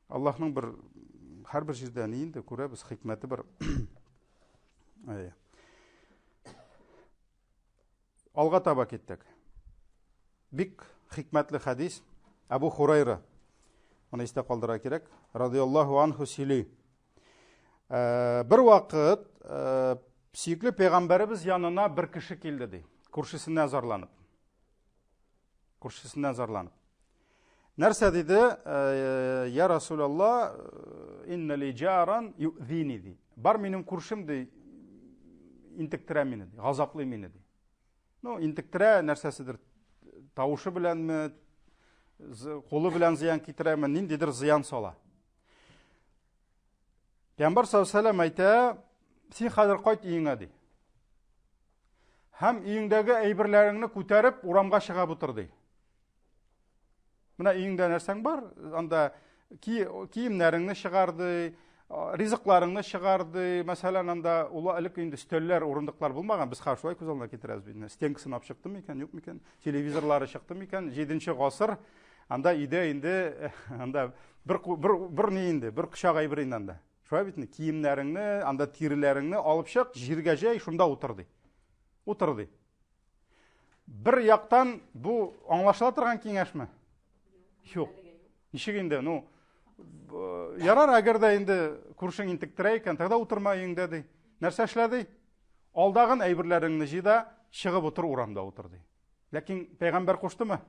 Аллаһның бер һәрбер җирдә инде күрәбез хикмәте бар. Алга таба киттек. Бик хикмәтле хадис Абу Хурайра. Аны истә калдыра кирәк. Радиллаһу анху сөйли. Бер вакыт сөйкле пәйгамбәребез янына бер кеше килде ди. Күршесеннән зарланып. Нәрсә диде? Я Расулалла, инна ли джаран ю'зини ди. Бар минем күршем ди, интектирә мине ди, газаплый мине ди. Интектирә нәрсәседер, тавышы беләнме, қолы белән зыян китерәме, ниндидер зыян сала. Пәйгамбәр саллаллаһу алейһи ва саллям әйтә, син хәзер кайт өеңә ди. Һәм өеңдәге әйберләреңне күтәреп урамга чыгып утыр ди. Менә өеңдә нәрсәң бар? Анда киемнәреңне чыгарды, ризыкларыңны чыгарды. Мәсәлән, анда ула элек инде стөлләр, урындыклар булмаган. Без хәзер шулай күз алдына китерәбез бит. Стенкасын алып чыктым микән, юк микән? Телевизорлары чыкты микән? 7нче гасыр. Анда өйдә инде анда бер ни инде, бер кычак әйбер инде анда. Шулай бит, киемнәреңне, анда тиреләреңне алып чык, җиргә җәй, шунда утыр ди. Утыр ди. Бер яктан бу аңлашыла торган киңәшме? Юк. Ничек инде, ярар, әгәр дә инде күршең интектирә икән, тогда утырма өеңдә ди. Нәрсә эшләде? Алдаган әйберләреңне җыйда, чыгып утыр, урамда утыр ди. Ләкин пәйгамбәр куштымы?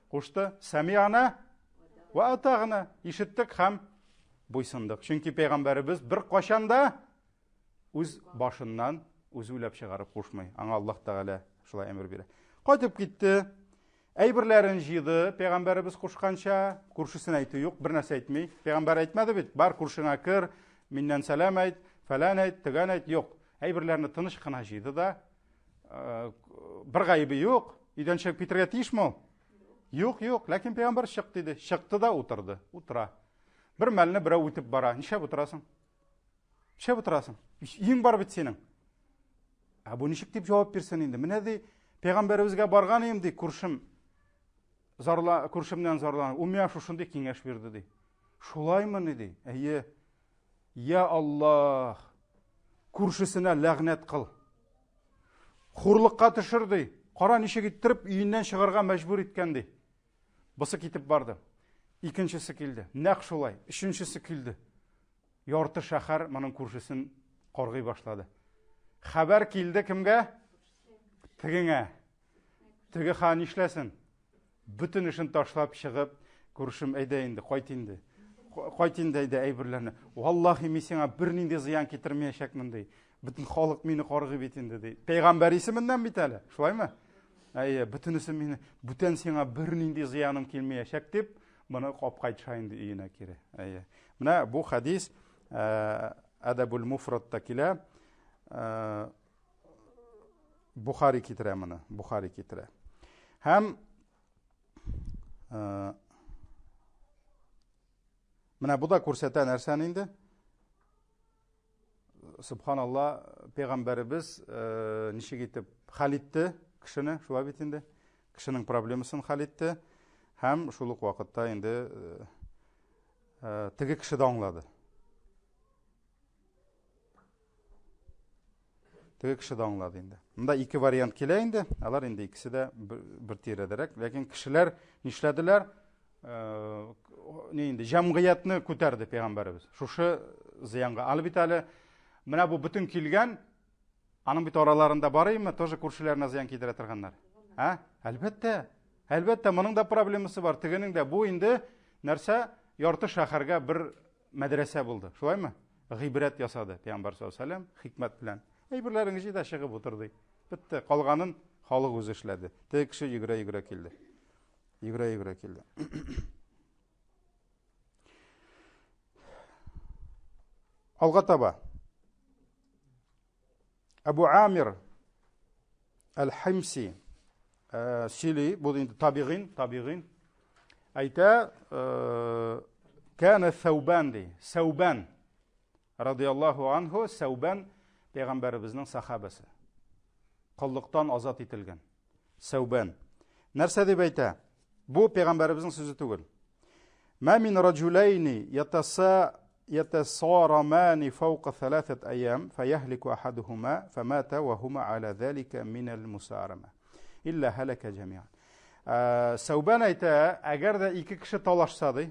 Кушты. Самиана ва атагына. Ишеттек һәм буйсындык. Чөнки пәйгамбәребез бер кашанда үз башыннан үзе үләп чыгарып кушмый. Аңа Аллаһ Тәгалә шулай әмер бирә. Кайтып китте. Әйберләрен җыйды, пәйгамбәребез кушканча, күршесен әйтү юк, бер нәрсә әйтми. Пәйгамбәр әйтмәде бит, бар күршеңә кер, миннән сәлам әйт, фәлән әйт, төгән әйт, юк. Әйберләрне тыныч кына җыйды да, бер гаибе юк. Өйдән чыгып китәргә тиешме ул? Юк, ләкин пәйгамбәр чыкты диде. Чыкты да утырды, утыра. Бер мәлне берәү үтеп бара. Нишләп утырасың? Иң бар бит синең. Бу ничек дип җавап бирсен инде? Менә ди, пәйгамбәребезгә барган идем ди, күршемнән зарланып, ул миңа шушындый киңәш бирде ди. Шулаймы ди? Әйе. Я Аллаһ, күршесенә ләгънәт кыл. Хурлыкка төшер ди. Кара ничек иттереп өеннән чыгарга мәҗбүр иткән ди. Бусы китеп барды. Икенчесе килде. Нәкъ шулай. Өченчесе килде. Ярты шәһәр моның күршесен каргый башлады. Хәбәр килде кемгә? Тегеңә. Теге хан нишләсен? Бүтін ішін ташлап шығып, күршім әйдә инде, кайт инде. Кайт инде әйдә әйберләрне. Валлаһи мин сиңа бернинди зыян китермәячәкмен ди. Бүтін халык мине каргый бит инде ди. Пәйгамбәр исеменнән бит әле. Шулаймы? Бүтінесе мине, бүтән сиңа бернинди зыяным килмәячәк дип, моны капкайтша инде өенә кире. Менә бу хадис Адабул Муфрадта килә. Бухари китерә моны, Бухари китерә. Һәм менә бу да күрсәтә нәрсәне инде? Субханалла, пәйгамбәребез ничек итеп хәл итте кешене, шулай бит инде. Кешенең проблемасын хәл итте. Һәм шул ук вакытта инде теге кеше дә аңлады. Теге кеше дә аңлады инде. Монда ике вариант килә инде. Алар инде икесе дә бер тирәдәрәк. Ләкин кешеләр нишләделәр? Инде җәмгыятьне күтәрде пәйгамбәребез. Шушы зыянга. Аны бит әле менә бу бүтән килгән, аның бит араларында барымы, тоже күршеләренә зыян китерә торганнар. Әлбәттә. Әлбәттә, моның да проблемасы бар. Тегенең дә бу инде нәрсә? Ярты шәһәргә бер мәдрәсә булды. Шулаймы? Гыйбрәт ясады пәйгамбәр саллаллаһу алейһи ва сәллям, хикмәт белән. Әйберләрен җыйда чыгып утырды. Битте. Калганын халык үзе эшләде. Теге кеше йөгерә килде. Йөгерә килде. Алга таба. Абу Амир Аль-Химси Сили, бу инде табигин. Әйтә, кана Саубан ди. Саубан радиллаһу анһу, Саубан пәйгамбәребезнең сахабасы. Кыллыктан азат ителгән. Саубан. Нәрсә дип әйтә? Бу пәйгамбәребезнең сүзе түгел. Ма мин раджулайни يتصارمان فوق 3 أيام فيهلك أحدهما فمات وهما على ذلك من المسارمة إلا هلك جميعا. Саубан әйтә, әгәр дә ике кеше талашса ди,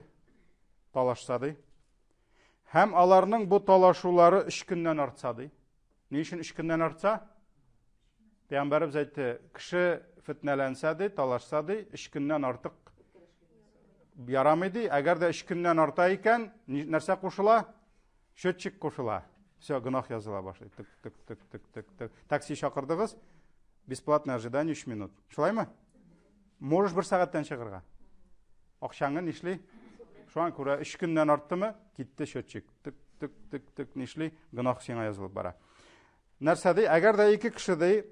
һәм аларның бу талашулары 3 көннән артса ди. Ни өчен 3 көннән артса? Пәйгамбәребез әйтте, кеше фитнәләнсә ди, талашса ди, 3 көннән артык ярамый ди. Әгәр дә 3 көннән арта икән, нәрсә кушыла? Счетчик кушыла. Все, гынах языла башлый. Тик. Такси чакырдыгыз, бесплатное ожидание 3 минут. Шулаймы? Можеш 1 сәгатьтән чыгырга. Акчаңны нишли? Шуңа күрә 3 көннән арттымы, китте счетчик. Тик нишли? Гынах сиңа язылып бара. Нәрсә ди? Әгәр дә ике кеше ди,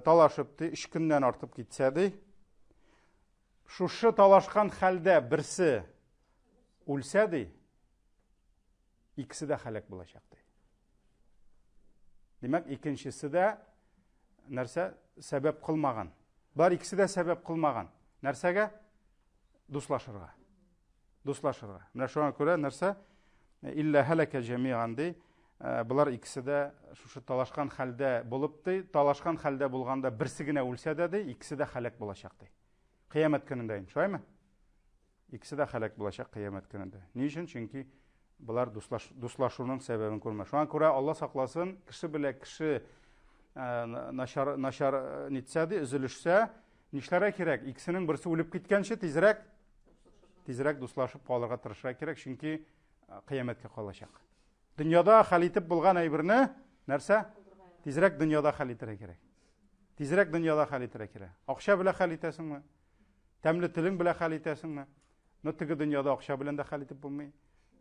талашып ди, 3 көннән артып китсә ди, шушы талашкан хәлдә берсе үлсә ди, икесе дә һәлак булачак ди. Димәк, икенчесе дә нәрсә? Сәбәп кылмаган. Бар икесе дә сәбәп кылмаган. Нәрсәгә? Дуслашырга. Менә шуңа күрә нәрсә? Илля һәлака җәмиган ди. Булар икесе дә шушы талашкан хәлдә булып ди, талашкан хәлдә булганда берсе генә үлсә дә ди, икесе дә һәлак булачак ди. Кыямәт көнендә, шулаймы? Икесе дә һәлак булачак кыямәт көнендә. Ни өчен? Чөнки булар дуслашуның сәбәбен күрмәс. Шуңа күрә Алла сакласын, кеше белән кеше начар нитсә ди, üzülешсә, нишләргә кирәк? Икесенең берсе үлеп киткәнче тизрәк дуслашып калырга тырышырга кирәк, чөнки кыямәткә калачак. Дөньяда хәл итеп булган әйберне нәрсә? Тизрәк дөньяда хәл итәргә кирәк. Акча белән хәл итәсеңме? Тәмле телең белән хәл итәсеңме? Теге дөньяда акча белән дә хәл итеп булмый,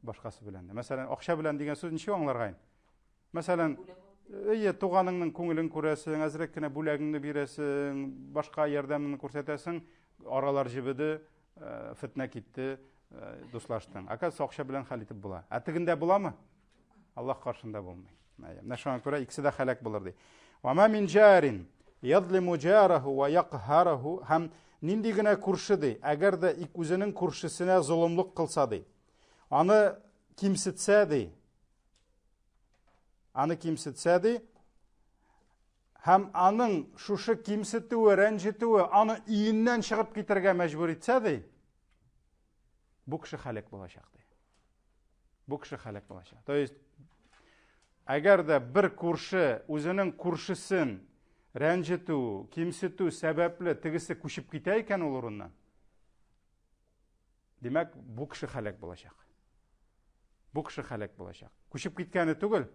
башкасы белән дә. Мәсәлән, акча белән дигән сүз ничек аңларга ин? Мәсәлән, туганыңның күңелен күрәсең, әзрәк кенә бүләгеңне бирәсең, башка ярдәмне күрсәтәсең, аралар җибеде, фитнә китте, дуслаштың. Акасы акча белән хәл итеп була. Тегендә буламы? Аллаһ каршында булмый. Менә шуңа күрә икесе дә һәлак булыр ди. Ва ма мин җарин ядлиму җараху ва яқһараху, һәм нинди генә күрше ди, әгәр дә үзенең күршесенә золымлык кылса ди, аны кимсетсә ди, һәм аның шушы кимсетүе, рәнҗетүе аны өеннән чыгып китәргә мәҗбүр итсә ди, бу кеше һәлак булачак ди. bu кеше халак булачак. То есть, әгәр дә бер күрше үзенең күршесен рәнҗетү, кимсетү сәбәпле тегесе күчеп китә икән ул урыннан, демәк, бу кеше халак булачак. Бу кеше халак булачак. Күчеп киткәне түгел,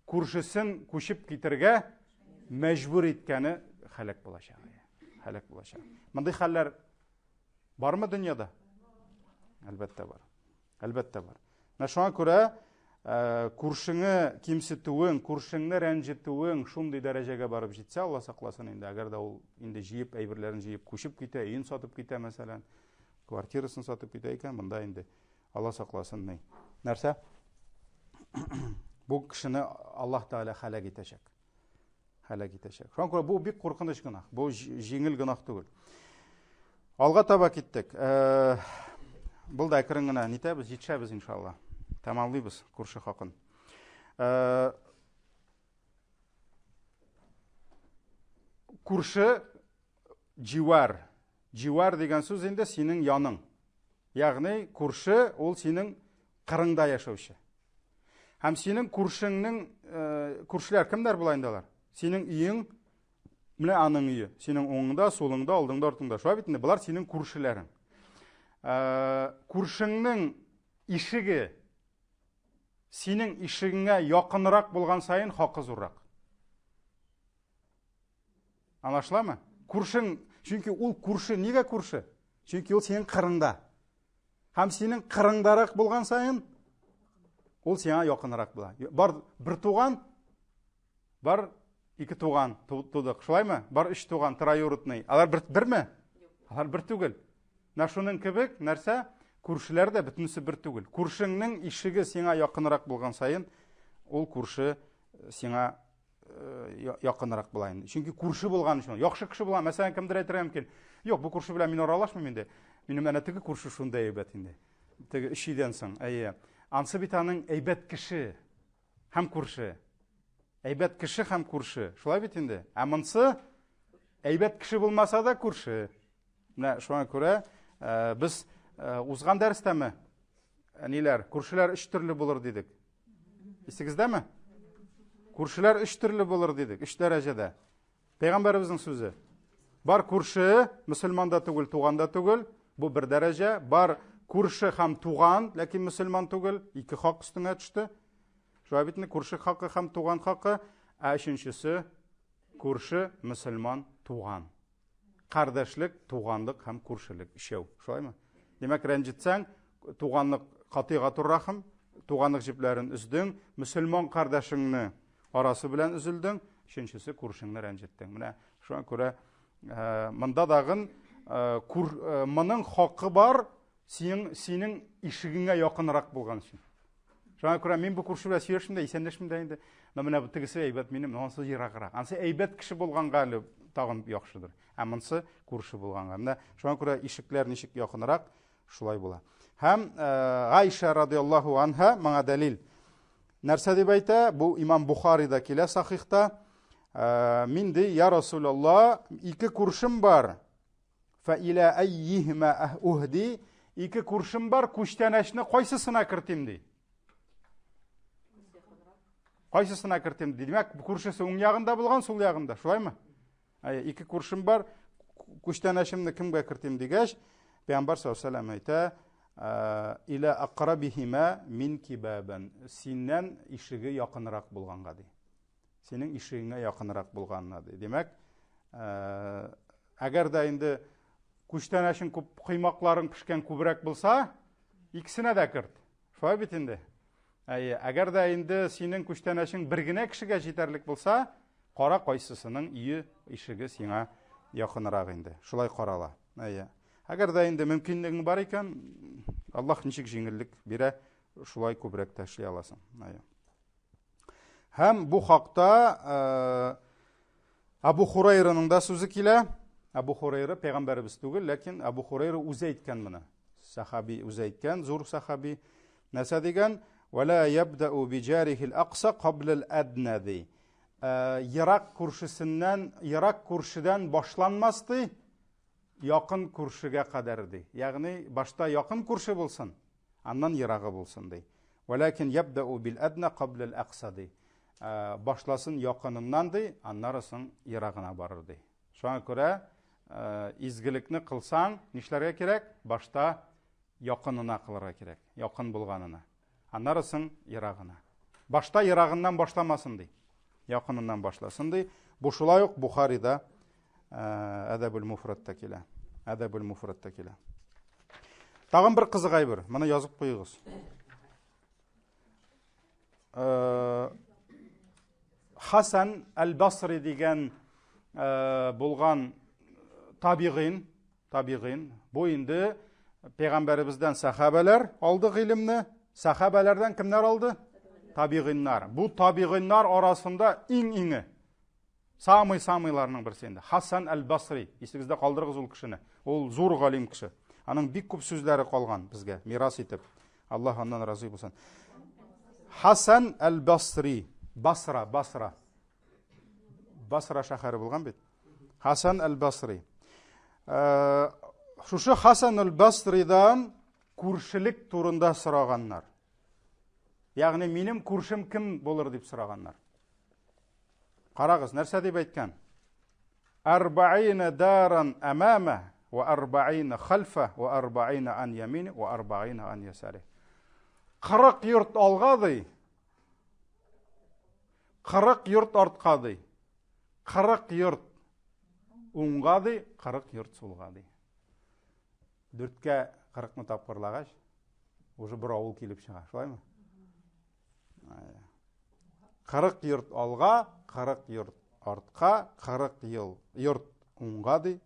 күршесен күчеп китергә мәҗбүр иткәне халак булачак. Халак булачак. Мондый хәлләр бармы дөньяда? Әлбәттә бар. Әлбәттә бар. Шуңа күрә күршеңне кимсетүең, күршеңне рәнҗетүең шундый дәрәҗәгә барып җитсә, Алла сакласын инде, әгәр дә ул инде җыеп, әйберләрен җыеп күчеп китә, өен сатып китә, мәсәлән, квартирасын сатып китә икән, монда инде Алла сакласын ни. Нәрсә? Бу кешене Аллаһ Тәгалә халак итәчәк. Халак итәчәк. Шуңа күрә бу бик куркыныч гынах. Бу җиңел гынах түгел. Алга таба киттек. Бул да әкрен генә нитәбез, җитшәбез иншалла. Тамамлыйбыз күрше хакын. Күрше җивар. Җивар дигән сүз инде синең яның. Ягъни күрше ул синең кырыңда яшәүче. Һәм синең күршеңнең күршеләр кемнәр була инде алар? Синең өең менә аның өе. Синең уңыңда, сулыңда, алдыңда, артыңда. Шуңа бит инде булар синең күршеләрең. Күршеңнең ишеге синең ишегеңә якынрак булган сайын хакы зуррак. Аңлашыламы? Күршең, чөнки ул күрше, нигә күрше? Чөнки ул синең кырыңда. Һәм синең кырыңдарак булган сайын ул сиңа якынрак була. Бар бер туган, бар ике туган тудык. Шулаймы? Бар өч туган, троюродный. Алар берме? Алар бер түгел. Шуның кебек нәрсә? Күршеләр дә бөтенесе бер түгел. Күршеңнең ишеге сиңа якынрак булган сайын, ул күрше сиңа якынрак була инде. Чөнки күрше булган өчен, яхшы кеше булган, мәсәлән, кемдер әйтергә мөмкин. Юк, бу күрше белән мин аралашмыйм инде. Минем әнә теге күрше шундай әйбәт инде. Теге ишидән соң, әйе. Ансы бит аның әйбәт кеше һәм күрше. Әйбәт кеше һәм күрше. Шулай бит инде. Ә монсы әйбәт кеше булмаса да күрше. Менә шуңа күрә без узган дәрестәме? Ниләр? Күршеләр 3 төрле булыр дидек. Исегездәме? Күршеләр 3 төрле булыр дидек, 3 дәрәҗәдә. Пәйгамбәребезнең сүзе. Бар күрше, мөселман да түгел, туган да түгел. Бу бер дәрәҗә. Бар күрше һәм туган, ләкин мөселман түгел. 2 хак өстенә төште. Шулай бит инде күрше хакы һәм туган хакы. Өченчесе күрше, мөселман, туган. Кардәшлек, туганлык һәм күршелек. Ишәү. Шулаймы? Демәк, рәнҗетсәң, туганлык катыйга туррахым, туганлык җипләрен үздең, мөселман кардәшеңне арасы белән үзелдең, өченчесе күршеңне рәнҗеттең. Менә шуңа күрә монда дагын моның хакы бар синең ишегеңә якынрак булган өчен. Шуңа күрә мин бу күрше белән сөйләшим дә, исәнләшим дә инде. Менә бу тегесе әйбәт минем, анысы ераграк. Анысы әйбәт кеше булганга тагын яхшыдыр. Ә монысы күрше булганга. Менә шуңа күрә ишекләр ничек якынрак, шулай була. Һәм Айша радиллаһу анха моңа дәлил. Нәрсә дип әйтә? Бу Имам Бухарида килә сахихта. Мин ди, я Расулаллах, 2 күршем бар. Фа иля аййихма ухди. 2 күршем бар, күчтәнәшне кайсысына кертим ди. Кайсысына кертим ди. Димәк, күршесе уң ягында булган, сул ягында. Шулаймы? 2 күршем бар, күчтәнәшемне кемгә кертим дигәч, Пәйгамбәр саллаллаһу алейһи ва сәлләм әйтә: "Иля aqrabihima minki baban." Синнән ишеге якынрак булганга ди. Синең ишегеңә якынрак булганга ди. Демәк, әгәр дә инде күчтәнәшең күп кыймакларың пешкән күбрәк булса, икесенә дә керт. Шулай бит инде. Әгәр дә инде синең күчтәнәшең бер генә кешегә җитәрлек булса, кара кайсысының ишеге сиңа якынрак инде. Шулай карала. Әгәр дә инде мөмкинлегең бар икән, Аллаһ ничек җиңеллек бирә, шулай күбрәк тәшләй аласың. Һәм бу хакта Абу Хурайраның да сүзе килә. Абу Хурайра пәйгамбәрбез түгел, ләкин Абу Хурайра үзе әйткән моны. Сахаби үзе әйткән, зур сахаби. Нәрсә дигән? "Вала ябдау биҗарихил aqsa qabla al-adna." Ярак күршесеннән, ярак күршедән башланмас ди, якын күршегә кадәр ди. Ягъни башта якын күрше булсын, аннан ярагы булсын ди. Вәләкин ябдау бил адна қабл ал-ақса дей. Башласын яқынынан дей, аннарысын ерағына барыр дей. Шуңа күрә изгілікні қылсаң, нишләргә кирәк? Башта яқынына қылырга кирәк, яқын булганына. Аннарысын ерағына. Башта ерағыннан башламасын дей. Яқынынан башласын дей. Бу шулай ук Бухарида Адабул Муфрадта килә. Адабул Муфрадта килә. Тагын бер кызык әйбер. Моны язып куйыгыз. Хасан әл-Басри дигән булган табигин, бу инде Пәйгамбәребездән сахабалар алды гыйлемне. Сахабалардан кемнәр алды? Табигиннар. Бу табигиннар арасында иң-иңе самый-самыйларның берсе инде. Хасан әл-Басри. Исегездә калдырыгыз ул кешене. Ул зур галим кеше. Аның бик күп сүзләре калган безгә мирас итеп. Аллаһ аннан разый булсын. Хасан әл-Басри. Басра шәһәре булган бит. Хасан әл-Басри. Шушы Хасан әл-Басридан күршелек турында сораганнар. Ягъни минем күршем кем булыр дип сораганнар. Карагыз, нәрсә дип әйткән? 40 даран амама ва 40 хальфа ва 40 ан ямини ва 40 ан ясари. 40 йорт алга ди. 40 йорт артка ди. 40 йорт уңга ди, 40 йорт сулга ди. 4-кә 40-ны тапкырлагач, уже бер авыл килеп чыга, шулаймы? 40 йорт алга, 40 йорт артка, 40 йорт уңга ди,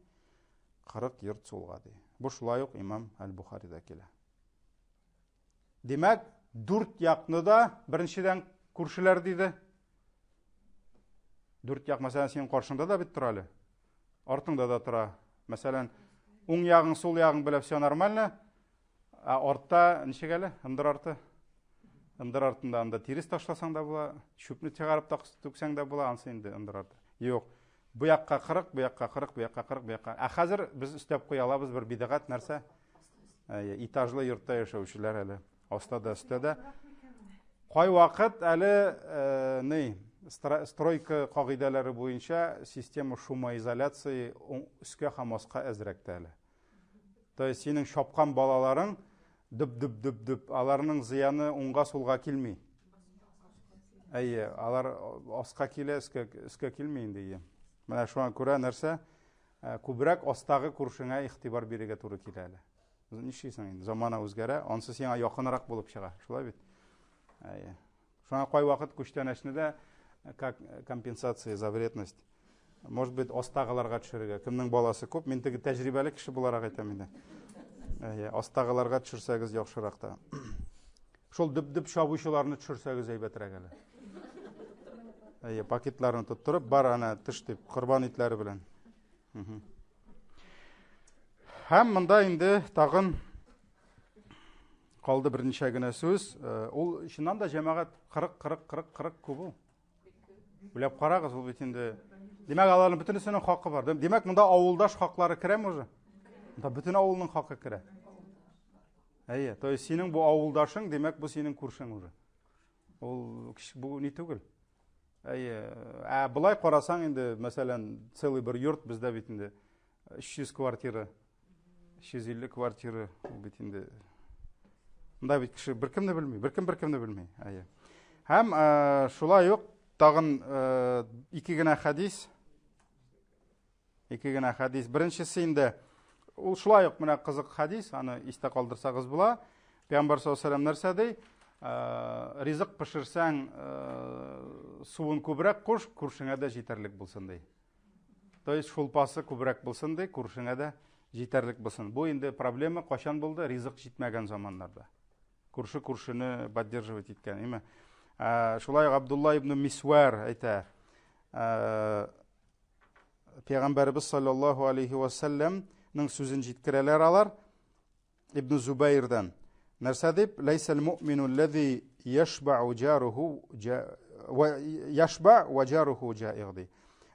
40 йорт сулга ди. Бу шулай ук Имам Аль-Бухарида килә. Демәк, 4 якны да беренчедән күршеләр диде. 4 як, мәсәлән, синең каршыңда да бит тора әле. Артыңда да тора. Мәсәлән, уң ягың, сул ягың белән все нормально. Артта ничек әле? Ындыр арты. Ындыр артында анда тирис ташласаң да була, чүпне чыгарып түксәң да була, ансы инде ындыр арты. Юк. Бу якка 40, бу якка 40, бу якка 40, бу якка. Хәзер без өстәп куя алабыз бер бидагат нәрсә? Этажлы йортта яшәүчеләр әле. Астада, өстәдә. Кай вакыт әле стройка кагыйдәләре буенча система шумоизоляция үскә һәм астка әзрәк әле. То есть синең шапкан балаларың дүп, аларның зыяны уңга сулга килми. Алар астка килә, өскә килми инде. Менә шуңа күрә нәрсә? Күбрәк астагы күршеңә игътибар бирергә туры килә әле. Нишисең инде? Замана үзгәрә, ансы сиңа якынрак булып чыга. Шулай бит. Шуңа кай вакыт күчтәнәшне дә как компенсация за вредность. Может быть, астагыларга төшерергә. Кемнең баласы күп, мин теге тәҗрибәле кеше буларак әйтәм инде. Астагыларга төшерсәгез яхшырак та. Шул дип шабучыларны төшерсәгез әйбәтрәк әле. Пакетларны тоттырып, бар ана тыш дип корбан итләре белән. Һәм монда инде тагын калды берничә генә сүз. Ул чыннан да җәмәгать 40 күп. Үләп карагыз, ул бит инде. Димәк, аларның бөтенесенең хакы бар. Димәк, монда авылдаш хаклары керәме уже? Монда бөтен авылның хакы керә. То есть синең бу авылдашың, димәк, бу синең күршең уже. Ул бу ни түгел. Булай карасаң инде, мәсәлән, целый бер йорт бездә бит инде 300 квартира, 350 квартира бит инде. Монда бит кеше беркемне белми, беркемне белми. Һәм шулай ук тагын 2 генә хадис. Беренчесе инде ул шулай ук менә кызык хадис, аны истә калдырсагыз була. Пәйгамбәр саллаллаһу алейһи ва саллям нәрсә ди? Ризык пешерсәң, суын күбрәк куш, күршеңә дә җитәрлек булсын ди. То есть шулпасы күбрәк булсын ди, күршеңә дә җитәрлек булсын. Бу инде проблема качан булды? Ризык җитмәгән заманнарда. Күршене поддерживать иткән, име? Шулай Абдулла ибн Мисвар әйтә. Пәйгамбәрбез саллаллаһу алейһи ва саллямның сүзен җиткерәләр алар Ибн Зубайрдан. Нәрсә дип? Лайсал муъмину аллази яшбa'u jaruhu ва jaruhu ja'iq ди.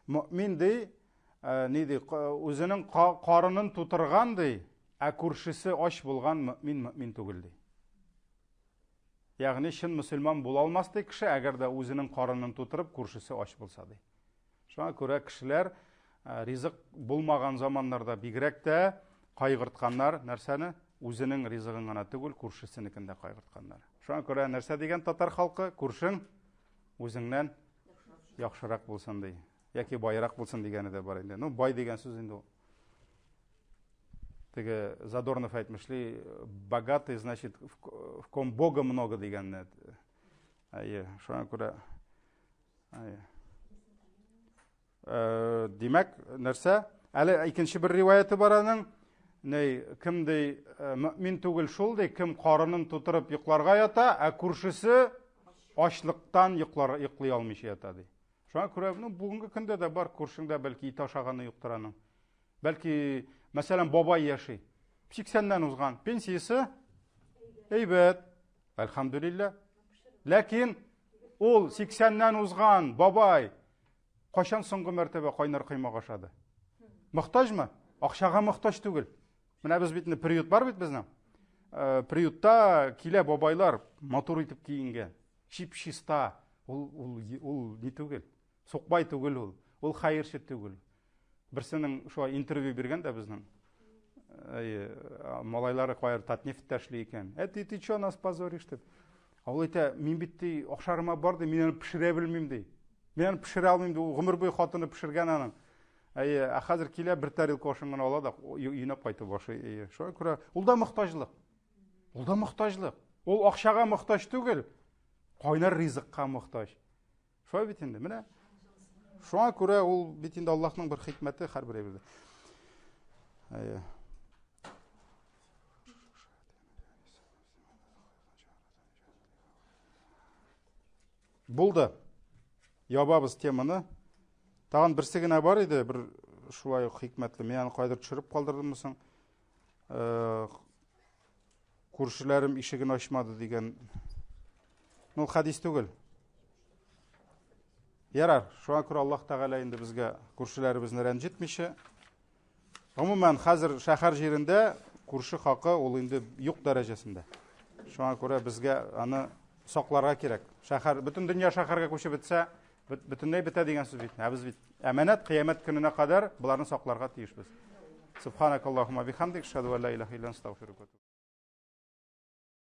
Муъмин ди, үзенең карынын тутырган ди, күршесе ач булган муъмин түгел ди. Ягъни шын мөселман була алмас ди кеше, әгәр дә үзенең карынын тутырып, күршесе ач булса ди. Шуңа күрә кешеләр ризык булмаган заманнарда бигрәк тә кайгыртканнар нәрсәне? Үзенең ризыгын гына түгел, күршесенекен дә кайгыртканнар. Шуңа күрә нәрсә дигән татар халкы? Күршең үзеңнән яхшырак булсын ди. Яки байрак булсын дигәне дә бар инде. Ну, бай дигән сүз инде ул. Теге Задорнов әйтмешли, богатый, значит, в ком Бога много дигәнне. Шуңа күрә димәк, нәрсә? Әле икенче бер риваяты бар аның. Кем ди мөмин түгел шул ди, кем карынын тутырып йокларга ята, ә күршесе ачлыктан йоклый алмыйча ята ди. Шуңа күрә, бүгенге көндә дә бар, күршеңдә бәлки ит ашаганы юктыр аның. Бәлки, мәсәлән, бабай яши. 80-ннән узган, пенсиясе әйбәт, әлхәмдүлилләh. Ләкин ул 80-ннән узган бабай кайчан соңгы мәртәбә кайнар кыймак ашады? Мохтаҗмы? Акчага мохтаҗ түгел. Менә без бит приют бар бит безнең. Приютта килә бабайлар матур итеп киенгән. Чип-чиста. Ул ни түгел. Сукбай түгел ул. Ул хәерче түгел. Берсенең шулай интервью биргән дә безнең. Малайлары кайыр татнефтә эшли икән. Ты чё нас позоришь дип. Ул әйтә, мин бит акчарыма бар ди, мин аны пешерә белмим ди. Мин аны пешерә алмыйм ди. Ул гомер буе хатыны пешергән аның. Хәзер килә бер тарелка ашын гына ала да уйнап кайтып башлый. Шуңа күрә ул да мохтаҗлык. Ул да мохтаҗлык. Ул акчага мохтаҗ түгел. Кайнар ризыкка мохтаҗ. Шулай бит инде. Менә шуңа күрә ул бит инде Аллаһның бер хикмәте һәрбер әйбердә. Булды. Ябабыз теманы. Тагын берсе генә бар иде, бер шулай хикмәтле. Мен аны кайдыр төшереп калдырдыммы соң? Күршеләрем ишеген ачмады дигән. Ну, хадис түгел. Ярар, шуңа күрә Аллаһ Тәгалә инде безгә күршеләребезне рәнҗетмичә. Гомумән, хәзер шәһәр җирендә күрше хакы ул инде юк дәрәҗәсендә. Шуңа күрә безгә аны сакларга кирәк. Шәһәр, бөтен дөнья шәһәргә күчеп бетсә, бөтенләй бетә дигән сүз бит. Без бит әманәт кыямәт көненә кадәр буларны сакларга тиешбез. Субханакаллаһумма бихамдик, шаһаду ла илаха илля антә, астагфирука.